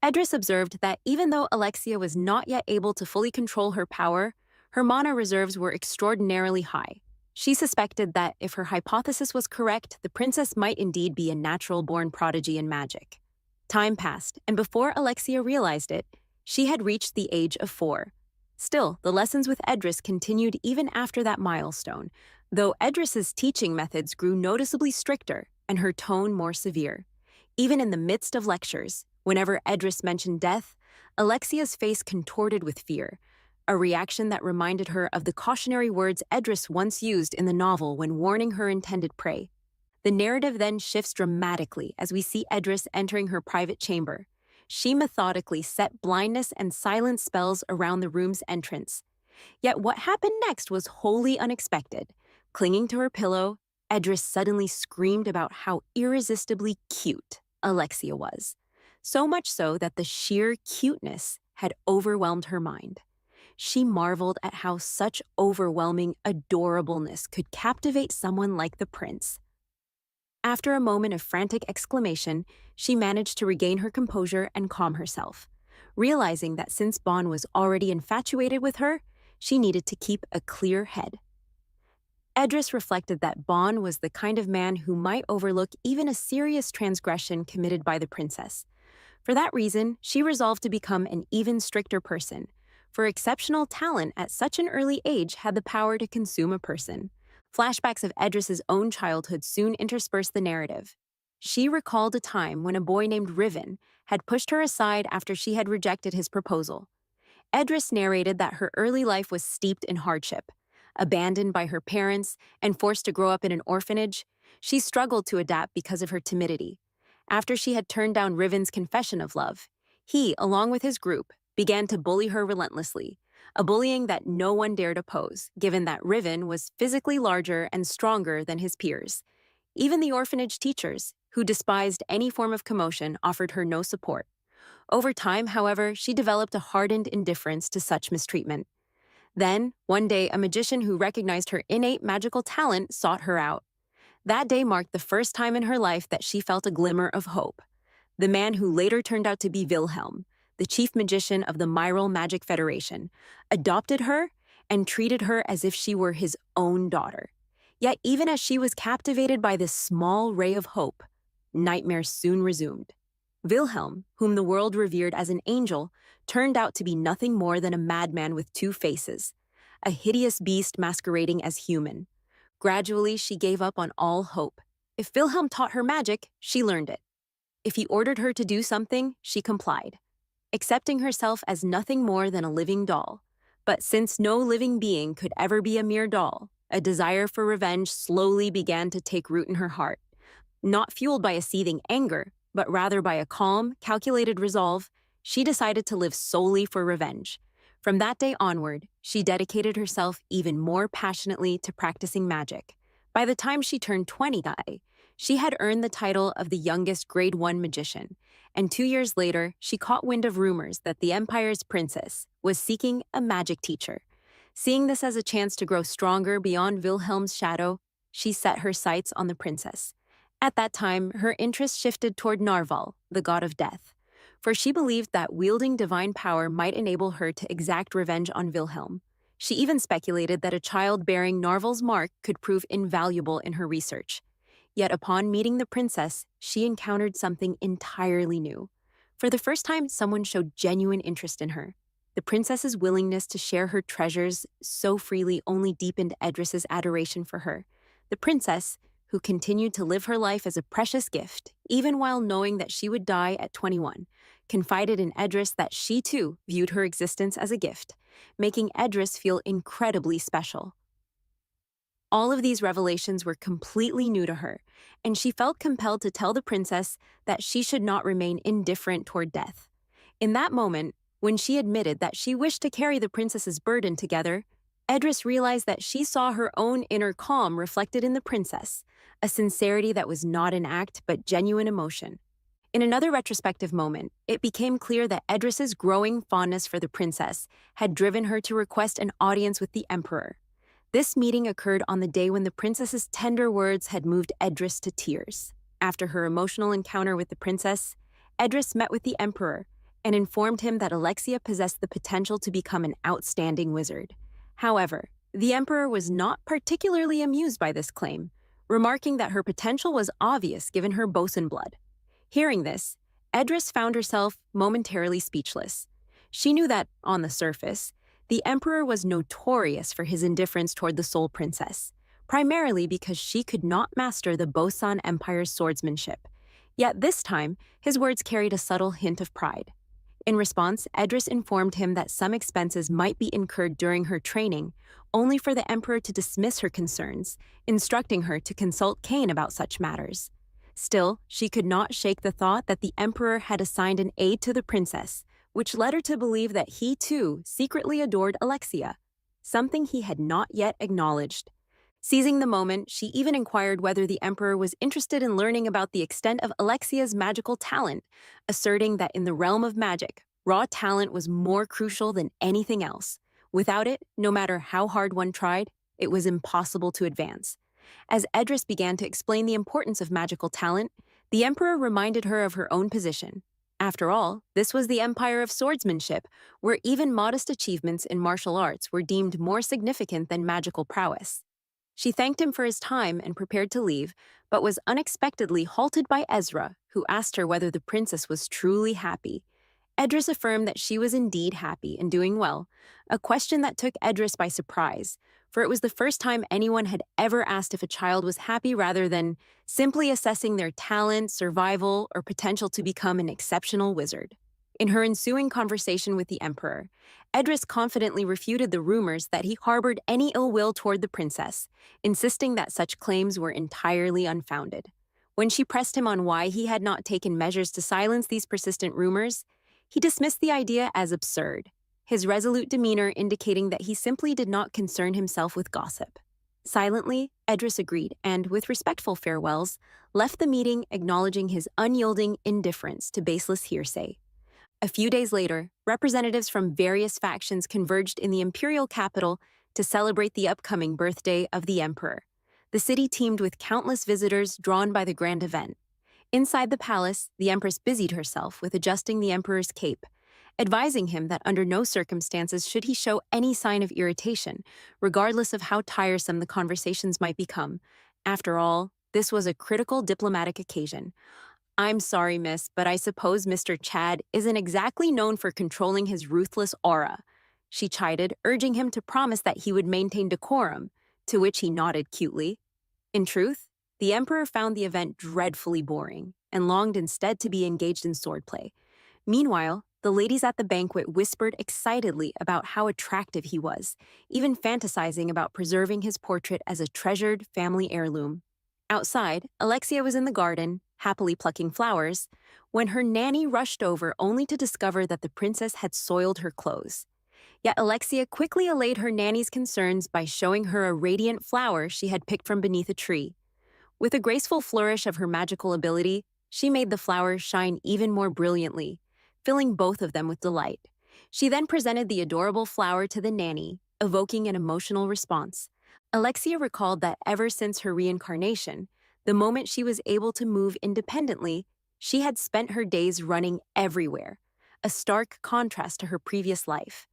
Edris observed that even though Alexia was not yet able to fully control her power, her mana reserves were extraordinarily high. She suspected that if her hypothesis was correct, the princess might indeed be a natural-born prodigy in magic. Time passed, and before Alexia realized it, she had reached the age of 4. Still, the lessons with Edris continued even after that milestone, though Edris's teaching methods grew noticeably stricter and her tone more severe. Even in the midst of lectures, whenever Edris mentioned death, Alexia's face contorted with fear, a reaction that reminded her of the cautionary words Edris once used in the novel when warning her intended prey. The narrative then shifts dramatically as we see Edris entering her private chamber. She methodically set blindness and silence spells around the room's entrance. Yet what happened next was wholly unexpected. Clinging to her pillow, Edris suddenly screamed about how irresistibly cute Alexia was. So much so that the sheer cuteness had overwhelmed her mind. She marveled at how such overwhelming adorableness could captivate someone like the prince. After a moment of frantic exclamation, she managed to regain her composure and calm herself. realizing that since Bon was already infatuated with her, she needed to keep a clear head. Edris reflected that Bon was the kind of man who might overlook even a serious transgression committed by the princess. For that reason, she resolved to become an even stricter person, for exceptional talent at such an early age had the power to consume a person. Flashbacks of Edris's own childhood soon interspersed the narrative. She recalled a time when a boy named Riven had pushed her aside after she had rejected his proposal. Edris narrated that her early life was steeped in hardship. Abandoned by her parents and forced to grow up in an orphanage, she struggled to adapt because of her timidity. After she had turned down Riven's confession of love, he, along with his group, began to bully her relentlessly, a bullying that no one dared oppose, given that Riven was physically larger and stronger than his peers. Even the orphanage teachers, who despised any form of commotion, offered her no support. Over time, however, she developed a hardened indifference to such mistreatment. Then, one day, a magician who recognized her innate magical talent sought her out. That day marked the first time in her life that she felt a glimmer of hope. The man who later turned out to be Wilhelm, the chief magician of the Myrel Magic Federation, adopted her and treated her as if she were his own daughter. Yet even as she was captivated by this small ray of hope, nightmares soon resumed. Wilhelm, whom the world revered as an angel, turned out to be nothing more than a madman with two faces, a hideous beast masquerading as human. Gradually, she gave up on all hope. If Wilhelm taught her magic, she learned it. If he ordered her to do something, she complied, accepting herself as nothing more than a living doll. But since no living being could ever be a mere doll, a desire for revenge slowly began to take root in her heart, not fueled by a seething anger, but rather by a calm, calculated resolve. She decided to live solely for revenge. From that day onward, she dedicated herself even more passionately to practicing magic. By the time she turned 20, she had earned the title of the youngest Grade 1 magician, and 2 years later, she caught wind of rumors that the Empire's princess was seeking a magic teacher. Seeing this as a chance to grow stronger beyond Wilhelm's shadow, she set her sights on the princess. At that time, her interest shifted toward Narval, the god of death, for she believed that wielding divine power might enable her to exact revenge on Wilhelm. She even speculated that a child bearing Narval's mark could prove invaluable in her research. Yet upon meeting the princess, she encountered something entirely new. For the first time, someone showed genuine interest in her. The princess's willingness to share her treasures so freely only deepened Edris's adoration for her. The princess, who continued to live her life as a precious gift, even while knowing that she would die at 21, confided in Edris that she too viewed her existence as a gift, making Edris feel incredibly special. All of these revelations were completely new to her, and she felt compelled to tell the princess that she should not remain indifferent toward death. In that moment, when she admitted that she wished to carry the princess's burden together, Edris realized that she saw her own inner calm reflected in the princess, a sincerity that was not an act but genuine emotion. In another retrospective moment, it became clear that Edris's growing fondness for the princess had driven her to request an audience with the emperor. This meeting occurred on the day when the princess's tender words had moved Edris to tears. After her emotional encounter with the princess, Edris met with the emperor and informed him that Alexia possessed the potential to become an outstanding wizard. However, the emperor was not particularly amused by this claim, remarking that her potential was obvious given her bosun blood. Hearing this, Edris found herself momentarily speechless. She knew that, on the surface, the emperor was notorious for his indifference toward the Soul Princess, primarily because she could not master the Bosan Empire's swordsmanship. Yet this time, his words carried a subtle hint of pride. In response, Edris informed him that some expenses might be incurred during her training, only for the emperor to dismiss her concerns, instructing her to consult Cain about such matters. Still, she could not shake the thought that the emperor had assigned an aide to the princess, which led her to believe that he too secretly adored Alexia, something he had not yet acknowledged. Seizing the moment, she even inquired whether the emperor was interested in learning about the extent of Alexia's magical talent, asserting that in the realm of magic, raw talent was more crucial than anything else. Without it, no matter how hard one tried, it was impossible to advance. As Edris began to explain the importance of magical talent, the emperor reminded her of her own position. After all, this was the empire of swordsmanship, where even modest achievements in martial arts were deemed more significant than magical prowess. She thanked him for his time and prepared to leave, but was unexpectedly halted by Ezra, who asked her whether the princess was truly happy. Edris affirmed that she was indeed happy and doing well, a question that took Edris by surprise, for it was the first time anyone had ever asked if a child was happy rather than simply assessing their talent, survival, or potential to become an exceptional wizard. In her ensuing conversation with the Emperor, Edris confidently refuted the rumors that he harbored any ill will toward the princess, insisting that such claims were entirely unfounded. When she pressed him on why he had not taken measures to silence these persistent rumors, he dismissed the idea as absurd, his resolute demeanor indicating that he simply did not concern himself with gossip. Silently, Edris agreed and, with respectful farewells, left the meeting acknowledging his unyielding indifference to baseless hearsay. A few days later, representatives from various factions converged in the imperial capital to celebrate the upcoming birthday of the emperor. The city teemed with countless visitors drawn by the grand event. Inside the palace, the empress busied herself with adjusting the emperor's cape, advising him that under no circumstances should he show any sign of irritation, regardless of how tiresome the conversations might become. After all, this was a critical diplomatic occasion. "I'm sorry, miss, but I suppose Mr. Chad isn't exactly known for controlling his ruthless aura," she chided, urging him to promise that he would maintain decorum, to which he nodded cutely. In truth, the emperor found the event dreadfully boring and longed instead to be engaged in swordplay. Meanwhile, the ladies at the banquet whispered excitedly about how attractive he was, even fantasizing about preserving his portrait as a treasured family heirloom. Outside, Alexia was in the garden, happily plucking flowers, when her nanny rushed over only to discover that the princess had soiled her clothes. Yet Alexia quickly allayed her nanny's concerns by showing her a radiant flower she had picked from beneath a tree. With a graceful flourish of her magical ability, she made the flower shine even more brilliantly, filling both of them with delight. She then presented the adorable flower to the nanny, evoking an emotional response. Alexia recalled that ever since her reincarnation, the moment she was able to move independently, she had spent her days running everywhere, a stark contrast to her previous life.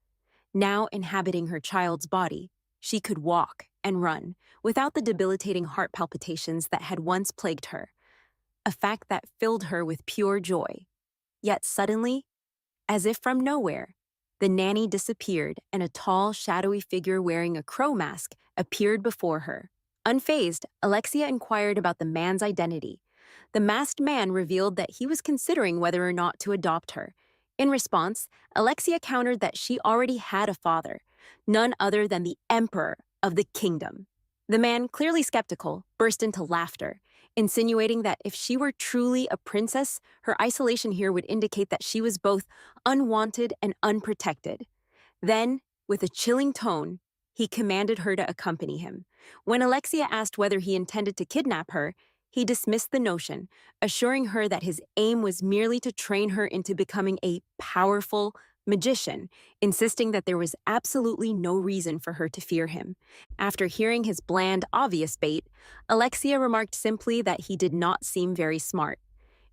Now inhabiting her child's body, she could walk and run without the debilitating heart palpitations that had once plagued her, a fact that filled her with pure joy. Yet suddenly, as if from nowhere, the nanny disappeared and a tall, shadowy figure wearing a crow mask appeared before her. Unfazed, Alexia inquired about the man's identity. The masked man revealed that he was considering whether or not to adopt her. In response, Alexia countered that she already had a father, none other than the emperor of the kingdom. The man, clearly skeptical, burst into laughter, insinuating that if she were truly a princess, her isolation here would indicate that she was both unwanted and unprotected. Then, with a chilling tone, he commanded her to accompany him. When Alexia asked whether he intended to kidnap her, he dismissed the notion, assuring her that his aim was merely to train her into becoming a powerful magician, insisting that there was absolutely no reason for her to fear him. After hearing his bland, obvious bait, Alexia remarked simply that he did not seem very smart.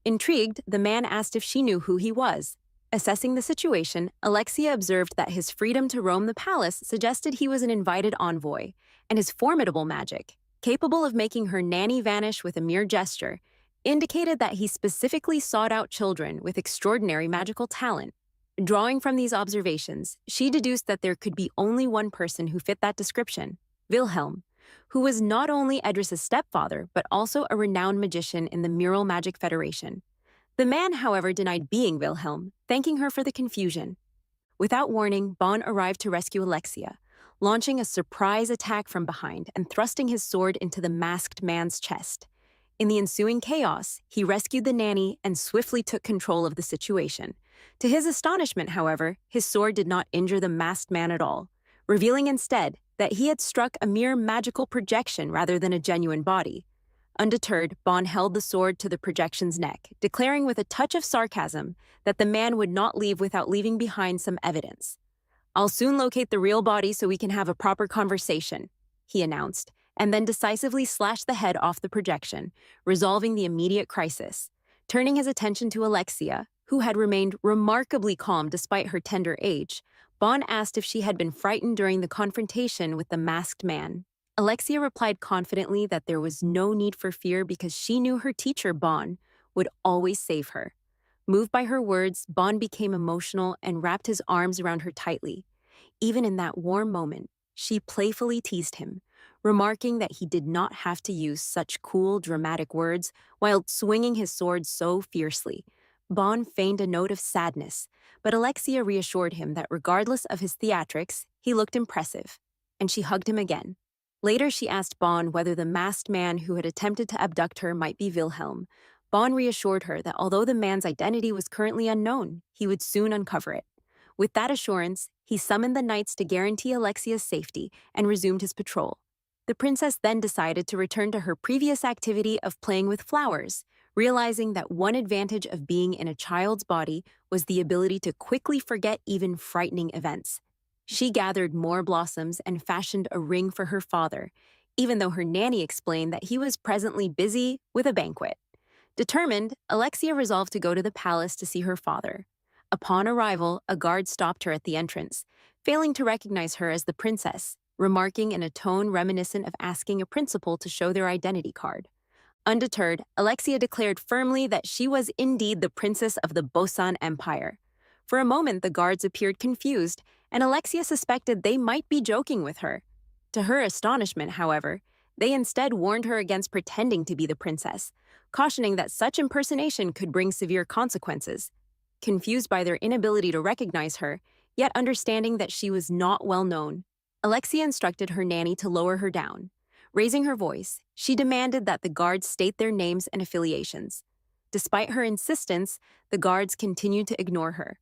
Intrigued, the man asked if she knew who he was. Assessing the situation, Alexia observed that his freedom to roam the palace suggested he was an invited envoy, and his formidable magic, capable of making her nanny vanish with a mere gesture, indicated that he specifically sought out children with extraordinary magical talent. Drawing from these observations, she deduced that there could be only one person who fit that description, Wilhelm, who was not only Edris's stepfather, but also a renowned magician in the Mural Magic Federation. The man, however, denied being Wilhelm, thanking her for the confusion. Without warning, Bon arrived to rescue Alexia, launching a surprise attack from behind and thrusting his sword into the masked man's chest. In the ensuing chaos, he rescued the nanny and swiftly took control of the situation. To his astonishment, however, his sword did not injure the masked man at all, revealing instead that he had struck a mere magical projection rather than a genuine body. Undeterred, Bon held the sword to the projection's neck, declaring with a touch of sarcasm that the man would not leave without leaving behind some evidence. "I'll soon locate the real body so we can have a proper conversation," he announced, and then decisively slashed the head off the projection, resolving the immediate crisis. Turning his attention to Alexia, who had remained remarkably calm despite her tender age, Bon asked if she had been frightened during the confrontation with the masked man. Alexia replied confidently that there was no need for fear because she knew her teacher, Bon, would always save her. Moved by her words, Bon became emotional and wrapped his arms around her tightly. Even in that warm moment, she playfully teased him, remarking that he did not have to use such cool, dramatic words while swinging his sword so fiercely. Bon feigned a note of sadness, but Alexia reassured him that regardless of his theatrics, he looked impressive, and she hugged him again. Later, she asked Bon whether the masked man who had attempted to abduct her might be Wilhelm. Bon reassured her that although the man's identity was currently unknown, he would soon uncover it. With that assurance, he summoned the knights to guarantee Alexia's safety and resumed his patrol. The princess then decided to return to her previous activity of playing with flowers, realizing that one advantage of being in a child's body was the ability to quickly forget even frightening events. She gathered more blossoms and fashioned a ring for her father, even though her nanny explained that he was presently busy with a banquet. Determined, Alexia resolved to go to the palace to see her father. Upon arrival, a guard stopped her at the entrance, failing to recognize her as the princess, remarking in a tone reminiscent of asking a principal to show their identity card. Undeterred, Alexia declared firmly that she was indeed the princess of the Bosan Empire. For a moment, the guards appeared confused, and Alexia suspected they might be joking with her. To her astonishment, however, they instead warned her against pretending to be the princess, cautioning that such impersonation could bring severe consequences. Confused by their inability to recognize her, yet understanding that she was not well known, Alexia instructed her nanny to lower her down. Raising her voice, she demanded that the guards state their names and affiliations. Despite her insistence, the guards continued to ignore her.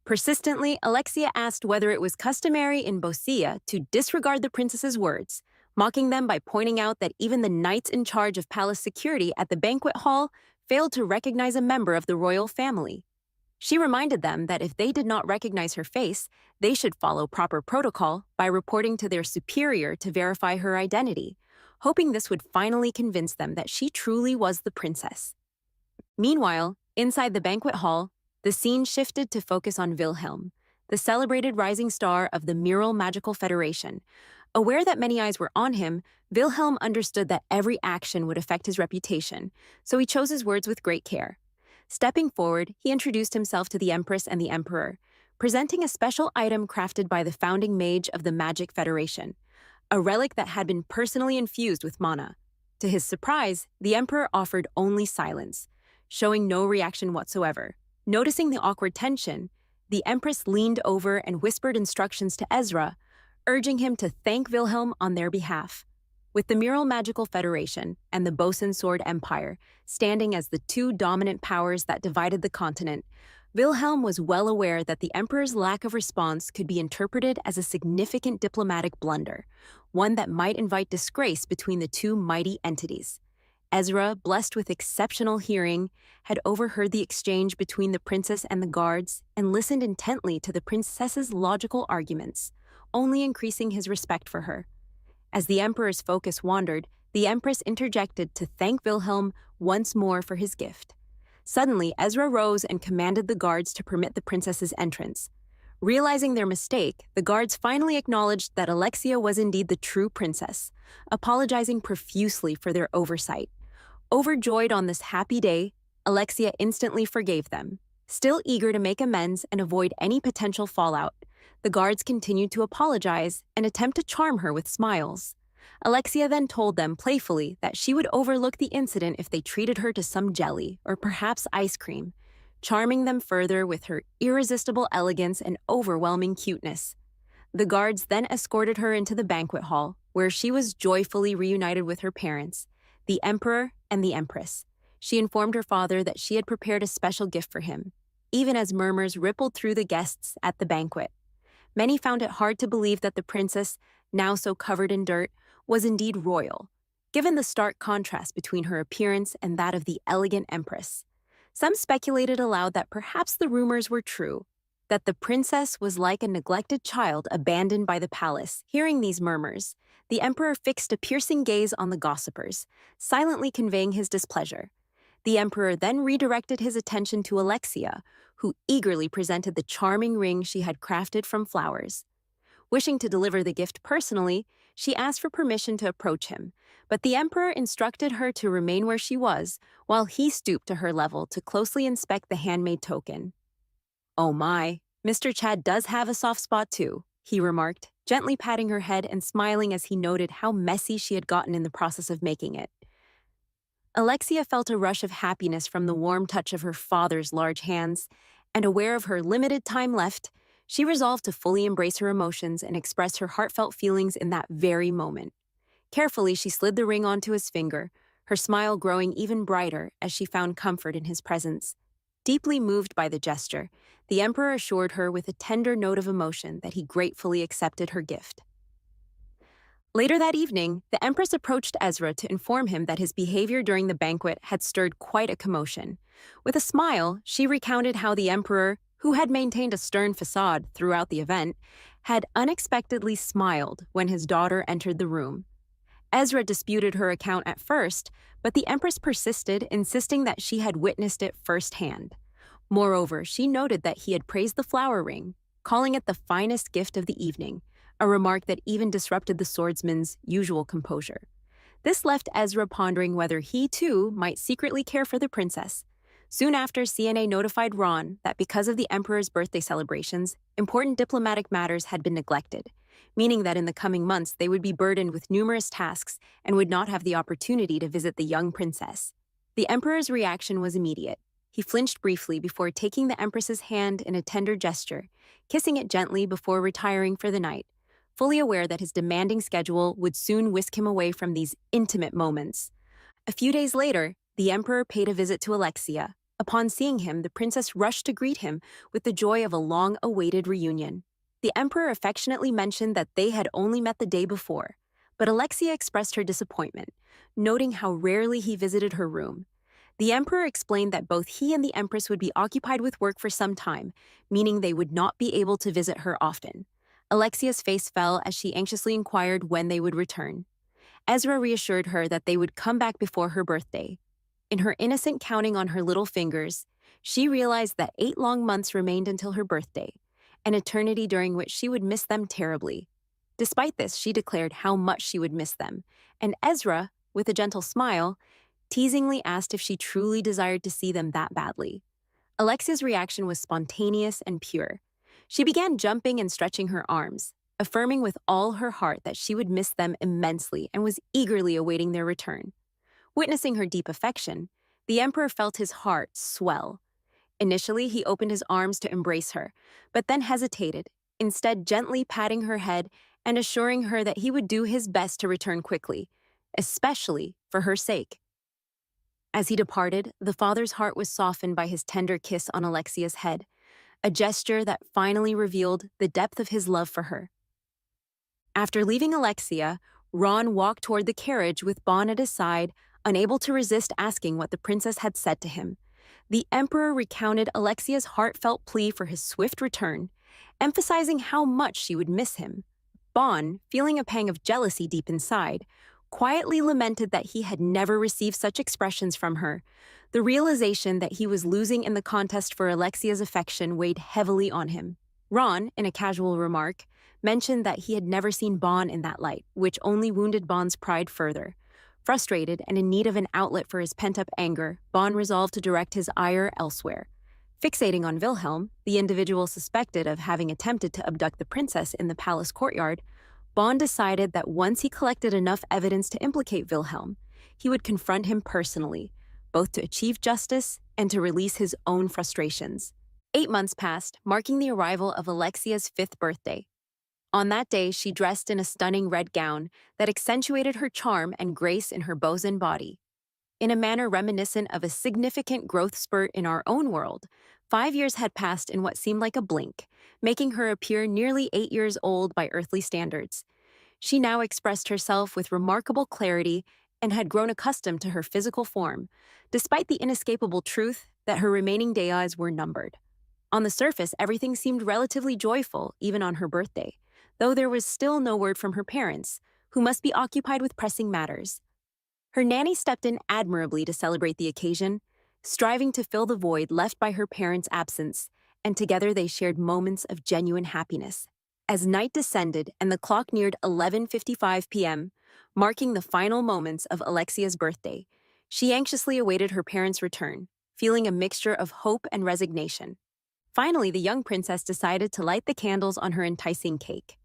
Persistently, Alexia asked whether it was customary in Bosia to disregard the princess's words, mocking them by pointing out that even the knights in charge of palace security at the banquet hall failed to recognize a member of the royal family. She reminded them that if they did not recognize her face, they should follow proper protocol by reporting to their superior to verify her identity, hoping this would finally convince them that she truly was the princess. Meanwhile, inside the banquet hall, the scene shifted to focus on Wilhelm, the celebrated rising star of the Mural Magical Federation. Aware that many eyes were on him, Wilhelm understood that every action would affect his reputation, so he chose his words with great care. Stepping forward, he introduced himself to the Empress and the Emperor, presenting a special item crafted by the founding mage of the Magic Federation, a relic that had been personally infused with mana. To his surprise, the Emperor offered only silence, showing no reaction whatsoever. Noticing the awkward tension, the Empress leaned over and whispered instructions to Ezra, urging him to thank Wilhelm on their behalf. With the Mural Magical Federation and the Bosan Sword Empire standing as the two dominant powers that divided the continent, Wilhelm was well aware that the Emperor's lack of response could be interpreted as a significant diplomatic blunder, one that might invite disgrace between the two mighty entities. Ezra, blessed with exceptional hearing, had overheard the exchange between the princess and the guards and listened intently to the princess's logical arguments, only increasing his respect for her. As the Emperor's focus wandered, the Empress interjected to thank Wilhelm once more for his gift. Suddenly, Ezra rose and commanded the guards to permit the princess's entrance. Realizing their mistake, the guards finally acknowledged that Alexia was indeed the true princess, apologizing profusely for their oversight. Overjoyed on this happy day, Alexia instantly forgave them. Still eager to make amends and avoid any potential fallout, the guards continued to apologize and attempt to charm her with smiles. Alexia then told them playfully that she would overlook the incident if they treated her to some jelly or perhaps ice cream, charming them further with her irresistible elegance and overwhelming cuteness. The guards then escorted her into the banquet hall, where she was joyfully reunited with her parents, the Emperor and the Empress. She informed her father that she had prepared a special gift for him, even as murmurs rippled through the guests at the banquet. Many found it hard to believe that the princess, now so covered in dirt, was indeed royal, given the stark contrast between her appearance and that of the elegant empress. Some speculated aloud that perhaps the rumors were true, that the princess was like a neglected child abandoned by the palace. Hearing these murmurs, the emperor fixed a piercing gaze on the gossipers, silently conveying his displeasure. The emperor then redirected his attention to Alexia, who eagerly presented the charming ring she had crafted from flowers. Wishing to deliver the gift personally, she asked for permission to approach him, but the emperor instructed her to remain where she was while he stooped to her level to closely inspect the handmade token. "Oh my, Mr. Chad does have a soft spot too," he remarked, gently patting her head and smiling as he noted how messy she had gotten in the process of making it. Alexia felt a rush of happiness from the warm touch of her father's large hands, and aware of her limited time left, she resolved to fully embrace her emotions and express her heartfelt feelings in that very moment. Carefully, she slid the ring onto his finger, her smile growing even brighter as she found comfort in his presence. Deeply moved by the gesture, the emperor assured her with a tender note of emotion that he gratefully accepted her gift. Later that evening, the empress approached Ezra to inform him that his behavior during the banquet had stirred quite a commotion. With a smile, she recounted how the emperor, who had maintained a stern facade throughout the event, had unexpectedly smiled when his daughter entered the room. Ezra disputed her account at first, but the empress persisted, insisting that she had witnessed it firsthand. Moreover, she noted that he had praised the flower ring, calling it the finest gift of the evening, a remark that even disrupted the swordsman's usual composure. This left Ezra pondering whether he, too, might secretly care for the princess. Soon after, CNA notified Ron that because of the emperor's birthday celebrations, important diplomatic matters had been neglected, meaning that in the coming months they would be burdened with numerous tasks and would not have the opportunity to visit the young princess. The emperor's reaction was immediate. He flinched briefly before taking the empress's hand in a tender gesture, kissing it gently before retiring for the night, fully aware that his demanding schedule would soon whisk him away from these intimate moments. A few days later, the emperor paid a visit to Alexia. Upon seeing him, the princess rushed to greet him with the joy of a long-awaited reunion. The emperor affectionately mentioned that they had only met the day before, but Alexia expressed her disappointment, noting how rarely he visited her room. The emperor explained that both he and the empress would be occupied with work for some time, meaning they would not be able to visit her often. Alexia's face fell as she anxiously inquired when they would return. Ezra reassured her that they would come back before her birthday. In her innocent counting on her little fingers, she realized that 8 long months remained until her birthday, an eternity during which she would miss them terribly. Despite this, she declared how much she would miss them, and Ezra, with a gentle smile, teasingly asked if she truly desired to see them that badly. Alexia's reaction was spontaneous and pure. She began jumping and stretching her arms, affirming with all her heart that she would miss them immensely and was eagerly awaiting their return. Witnessing her deep affection, the emperor felt his heart swell. Initially, he opened his arms to embrace her, but then hesitated, instead gently patting her head and assuring her that he would do his best to return quickly, especially for her sake. As he departed, the father's heart was softened by his tender kiss on Alexia's head, a gesture that finally revealed the depth of his love for her. After leaving Alexia, Ron walked toward the carriage with Bon at his side, unable to resist asking what the princess had said to him. The emperor recounted Alexia's heartfelt plea for his swift return, emphasizing how much she would miss him. Bon, feeling a pang of jealousy deep inside, quietly lamented that he had never received such expressions from her. The realization that he was losing in the contest for Alexia's affection weighed heavily on him. Ron, in a casual remark, mentioned that he had never seen Bon in that light, which only wounded Bon's pride further. Frustrated and in need of an outlet for his pent-up anger, Bon resolved to direct his ire elsewhere. Fixating on Wilhelm, the individual suspected of having attempted to abduct the princess in the palace courtyard, Bon decided that once he collected enough evidence to implicate Wilhelm, he would confront him personally, both to achieve justice and to release his own frustrations. 8 months passed, marking the arrival of Alexia's 5th birthday. On that day, she dressed in a stunning red gown that accentuated her charm and grace in her boson body. In a manner reminiscent of a significant growth spurt in our own world, 5 years had passed in what seemed like a blink, making her appear nearly 8 years old by earthly standards. She now expressed herself with remarkable clarity and had grown accustomed to her physical form, despite the inescapable truth that her remaining days were numbered. On the surface, everything seemed relatively joyful, even on her birthday, though there was still no word from her parents, who must be occupied with pressing matters. Her nanny stepped in admirably to celebrate the occasion, striving to fill the void left by her parents' absence, and together they shared moments of genuine happiness. As night descended and the clock neared 11:55 p.m., marking the final moments of Alexia's birthday, she anxiously awaited her parents' return, feeling a mixture of hope and resignation. Finally, the young princess decided to light the candles on her enticing cake.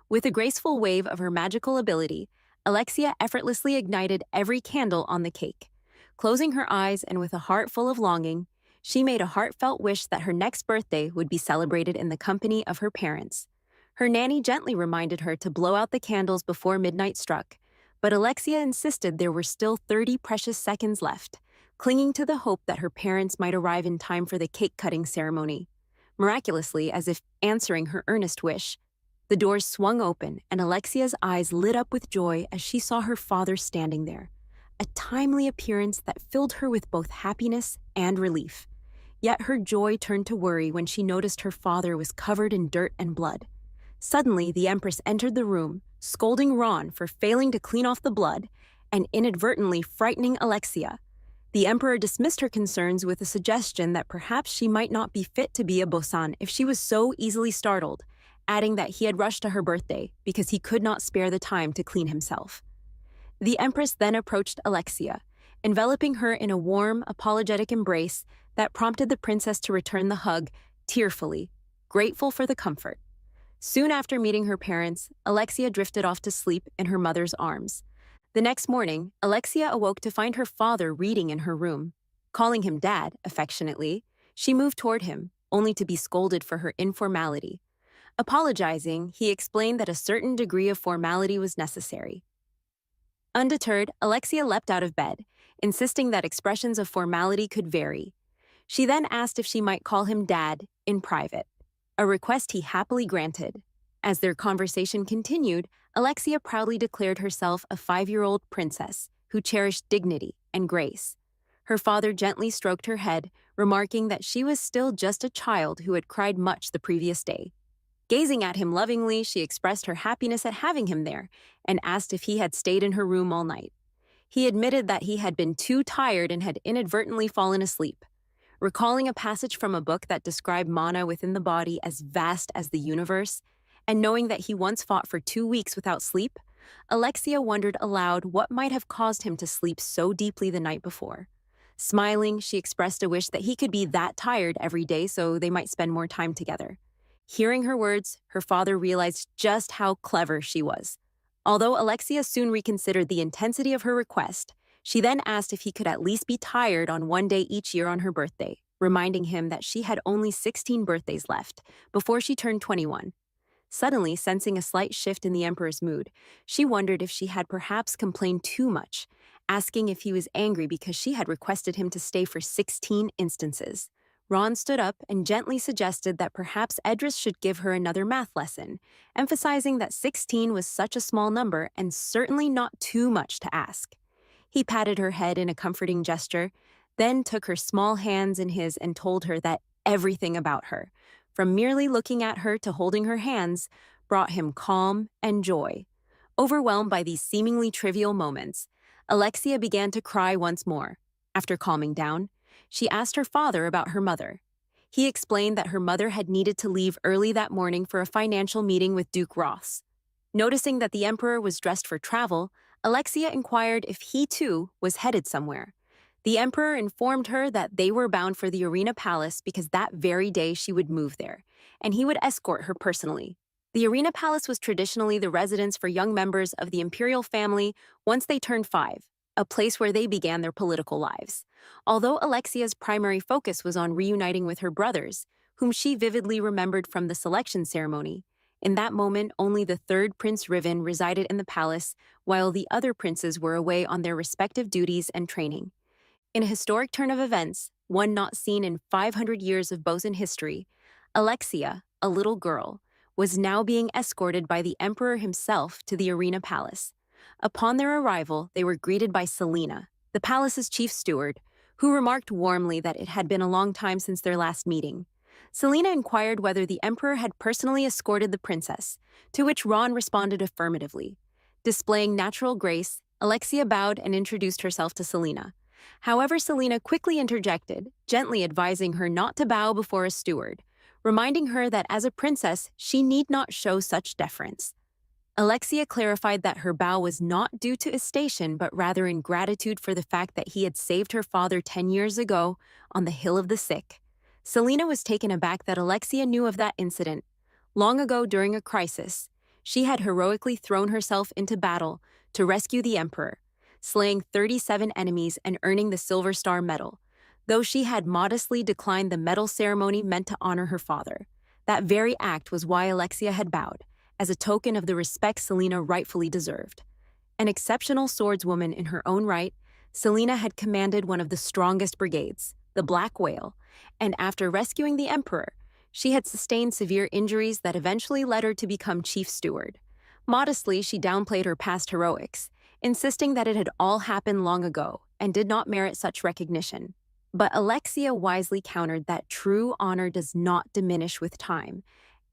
With a graceful wave of her magical ability, Alexia effortlessly ignited every candle on the cake. Closing her eyes and with a heart full of longing, she made a heartfelt wish that her next birthday would be celebrated in the company of her parents. Her nanny gently reminded her to blow out the candles before midnight struck, but Alexia insisted there were still 30 precious seconds left, clinging to the hope that her parents might arrive in time for the cake-cutting ceremony. Miraculously, as if answering her earnest wish, the doors swung open and Alexia's eyes lit up with joy as she saw her father standing there, a timely appearance that filled her with both happiness and relief. Yet her joy turned to worry when she noticed her father was covered in dirt and blood. Suddenly, the Empress entered the room, scolding Ron for failing to clean off the blood and inadvertently frightening Alexia. The Emperor dismissed her concerns with a suggestion that perhaps she might not be fit to be a Bosan if she was so easily startled, adding that he had rushed to her birthday because he could not spare the time to clean himself. The Empress then approached Alexia, enveloping her in a warm, apologetic embrace that prompted the princess to return the hug tearfully, grateful for the comfort. Soon after meeting her parents, Alexia drifted off to sleep in her mother's arms. The next morning, Alexia awoke to find her father reading in her room. Calling him Dad, affectionately, she moved toward him, only to be scolded for her informality. Apologizing, he explained that a certain degree of formality was necessary. Undeterred, Alexia leapt out of bed, insisting that expressions of formality could vary. She then asked if she might call him Dad in private, a request he happily granted. As their conversation continued, Alexia proudly declared herself a 5-year-old princess who cherished dignity and grace. Her father gently stroked her head, remarking that she was still just a child who had cried much the previous day. Gazing at him lovingly, she expressed her happiness at having him there and asked if he had stayed in her room all night. He admitted that he had been too tired and had inadvertently fallen asleep. Recalling a passage from a book that described mana within the body as vast as the universe, and knowing that he once fought for 2 weeks without sleep, Alexia wondered aloud what might have caused him to sleep so deeply the night before. Smiling, she expressed a wish that he could be that tired every day so they might spend more time together. Hearing her words, her father realized just how clever she was. Although Alexia soon reconsidered the intensity of her request, she then asked if he could at least be tired on one day each year on her birthday, reminding him that she had only 16 birthdays left before she turned 21. Suddenly, sensing a slight shift in the Emperor's mood, she wondered if she had perhaps complained too much, asking if he was angry because she had requested him to stay for 16 instances. Ron stood up and gently suggested that perhaps Edris should give her another math lesson, emphasizing that 16 was such a small number and certainly not too much to ask. He patted her head in a comforting gesture, then took her small hands in his and told her that everything about her, from merely looking at her to holding her hands, brought him calm and joy. Overwhelmed by these seemingly trivial moments, Alexia began to cry once more. After calming down, she asked her father about her mother. He explained that her mother had needed to leave early that morning for a financial meeting with Duke Ross. Noticing that the Emperor was dressed for travel, Alexia inquired if he, too, was headed somewhere. The Emperor informed her that they were bound for the Arena Palace because that very day she would move there, and he would escort her personally. The Arena Palace was traditionally the residence for young members of the imperial family once they turned 5, a place where they began their political lives. Although Alexia's primary focus was on reuniting with her brothers, whom she vividly remembered from the selection ceremony, in that moment only the third Prince Riven resided in the palace, while the other princes were away on their respective duties and training. In a historic turn of events, one not seen in 500 years of Bosan history, Alexia, a little girl, was now being escorted by the Emperor himself to the Arena Palace. Upon their arrival, they were greeted by Selena, the palace's chief steward, who remarked warmly that it had been a long time since their last meeting. Selena inquired whether the Emperor had personally escorted the princess, to which Ron responded affirmatively. Displaying natural grace, Alexia bowed and introduced herself to Selena. However, Selena quickly interjected, gently advising her not to bow before a steward, reminding her that as a princess, she need not show such deference. Alexia clarified that her bow was not due to his station, but rather in gratitude for the fact that he had saved her father 10 years ago on the Hill of the Sick. Selena was taken aback that Alexia knew of that incident. Long ago, during a crisis, she had heroically thrown herself into battle to rescue the emperor, slaying 37 enemies and earning the Silver Star Medal, though she had modestly declined the medal ceremony meant to honor her father. That very act was why Alexia had bowed, as a token of the respect Selena rightfully deserved. An exceptional swordswoman in her own right, Selena had commanded one of the strongest brigades, the Black Whale, and after rescuing the emperor, she had sustained severe injuries that eventually led her to become chief steward. Modestly, she downplayed her past heroics, insisting that it had all happened long ago and did not merit such recognition. But Alexia wisely countered that true honor does not diminish with time,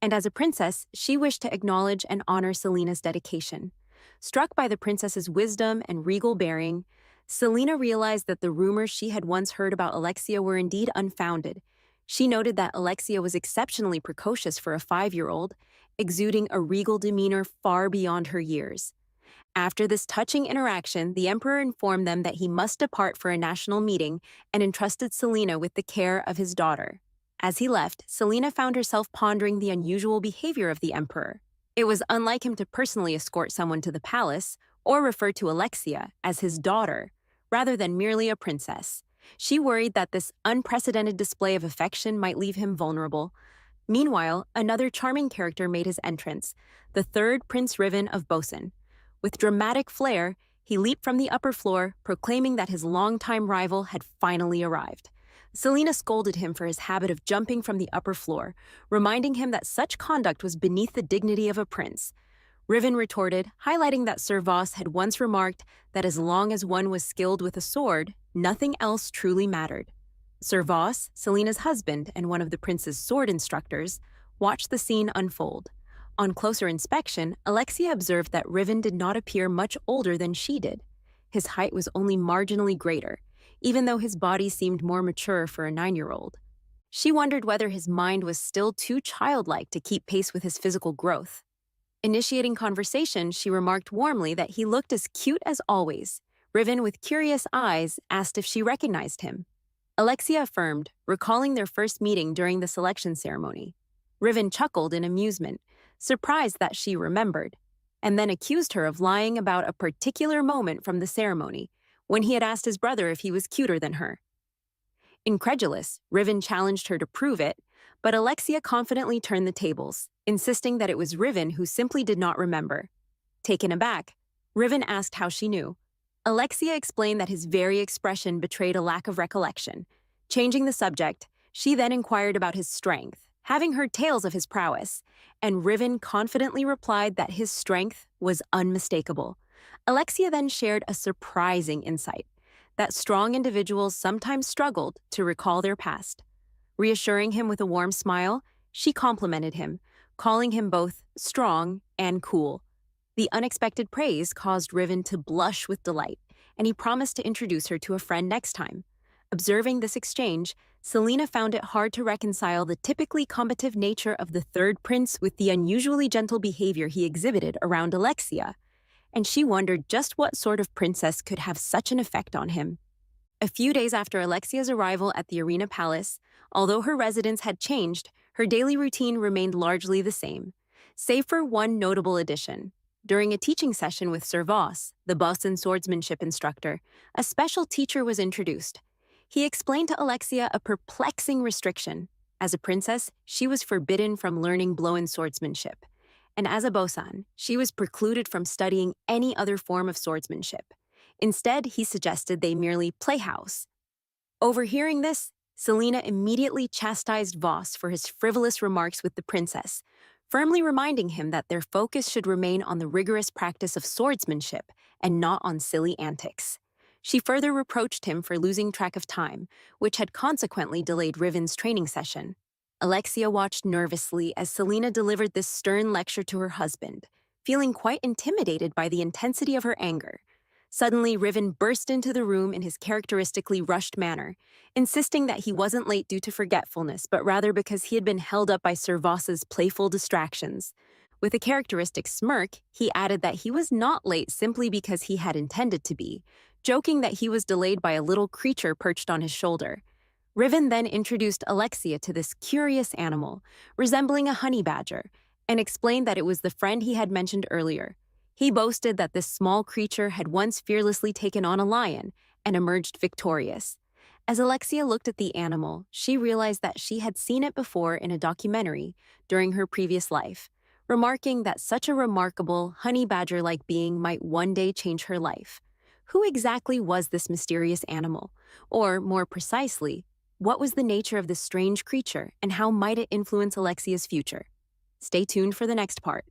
and as a princess, she wished to acknowledge and honor Selena's dedication. Struck by the princess's wisdom and regal bearing, Selena realized that the rumors she had once heard about Alexia were indeed unfounded. She noted that Alexia was exceptionally precocious for a 5-year-old, exuding a regal demeanor far beyond her years. After this touching interaction, the emperor informed them that he must depart for a national meeting and entrusted Selena with the care of his daughter. As he left, Selena found herself pondering the unusual behavior of the emperor. It was unlike him to personally escort someone to the palace or refer to Alexia as his daughter, rather than merely a princess. She worried that this unprecedented display of affection might leave him vulnerable. Meanwhile, another charming character made his entrance, the third Prince Riven of Bosun. With dramatic flair, he leaped from the upper floor, proclaiming that his longtime rival had finally arrived. Selena scolded him for his habit of jumping from the upper floor, reminding him that such conduct was beneath the dignity of a prince. Riven retorted, highlighting that Sir Voss had once remarked that as long as one was skilled with a sword, nothing else truly mattered. Sir Voss, Selena's husband and one of the prince's sword instructors, watched the scene unfold. On closer inspection, Alexia observed that Riven did not appear much older than she did. His height was only marginally greater, even though his body seemed more mature for a 9-year-old. She wondered whether his mind was still too childlike to keep pace with his physical growth. Initiating conversation, she remarked warmly that he looked as cute as always. Riven, with curious eyes, asked if she recognized him. Alexia affirmed, recalling their first meeting during the selection ceremony. Riven chuckled in amusement, surprised that she remembered, and then accused her of lying about a particular moment from the ceremony, when he had asked his brother if he was cuter than her. Incredulous, Riven challenged her to prove it, but Alexia confidently turned the tables, insisting that it was Riven who simply did not remember. Taken aback, Riven asked how she knew. Alexia explained that his very expression betrayed a lack of recollection. Changing the subject, she then inquired about his strength, having heard tales of his prowess, and Riven confidently replied that his strength was unmistakable. Alexia then shared a surprising insight, that strong individuals sometimes struggled to recall their past. Reassuring him with a warm smile, she complimented him, calling him both strong and cool. The unexpected praise caused Riven to blush with delight, and he promised to introduce her to a friend next time. Observing this exchange, Selena found it hard to reconcile the typically combative nature of the third prince with the unusually gentle behavior he exhibited around Alexia, and she wondered just what sort of princess could have such an effect on him. A few days after Alexia's arrival at the Arena Palace, although her residence had changed, her daily routine remained largely the same, save for one notable addition. During a teaching session with Sir Voss, the Bosun swordsmanship instructor, a special teacher was introduced. He explained to Alexia a perplexing restriction. As a princess, she was forbidden from learning blow-in swordsmanship, and as a Bosun, she was precluded from studying any other form of swordsmanship. Instead, he suggested they merely play house. Overhearing this, Selena immediately chastised Voss for his frivolous remarks with the princess, firmly reminding him that their focus should remain on the rigorous practice of swordsmanship and not on silly antics. She further reproached him for losing track of time, which had consequently delayed Riven's training session. Alexia watched nervously as Selena delivered this stern lecture to her husband, feeling quite intimidated by the intensity of her anger. Suddenly, Riven burst into the room in his characteristically rushed manner, insisting that he wasn't late due to forgetfulness, but rather because he had been held up by Sir Voss's playful distractions. With a characteristic smirk, he added that he was not late simply because he had intended to be, joking that he was delayed by a little creature perched on his shoulder. Riven then introduced Alexia to this curious animal, resembling a honey badger, and explained that it was the friend he had mentioned earlier. He boasted that this small creature had once fearlessly taken on a lion and emerged victorious. As Alexia looked at the animal, she realized that she had seen it before in a documentary during her previous life, remarking that such a remarkable, honey badger-like being might one day change her life. Who exactly was this mysterious animal? Or, more precisely, what was the nature of this strange creature, and how might it influence Alexia's future? Stay tuned for the next part.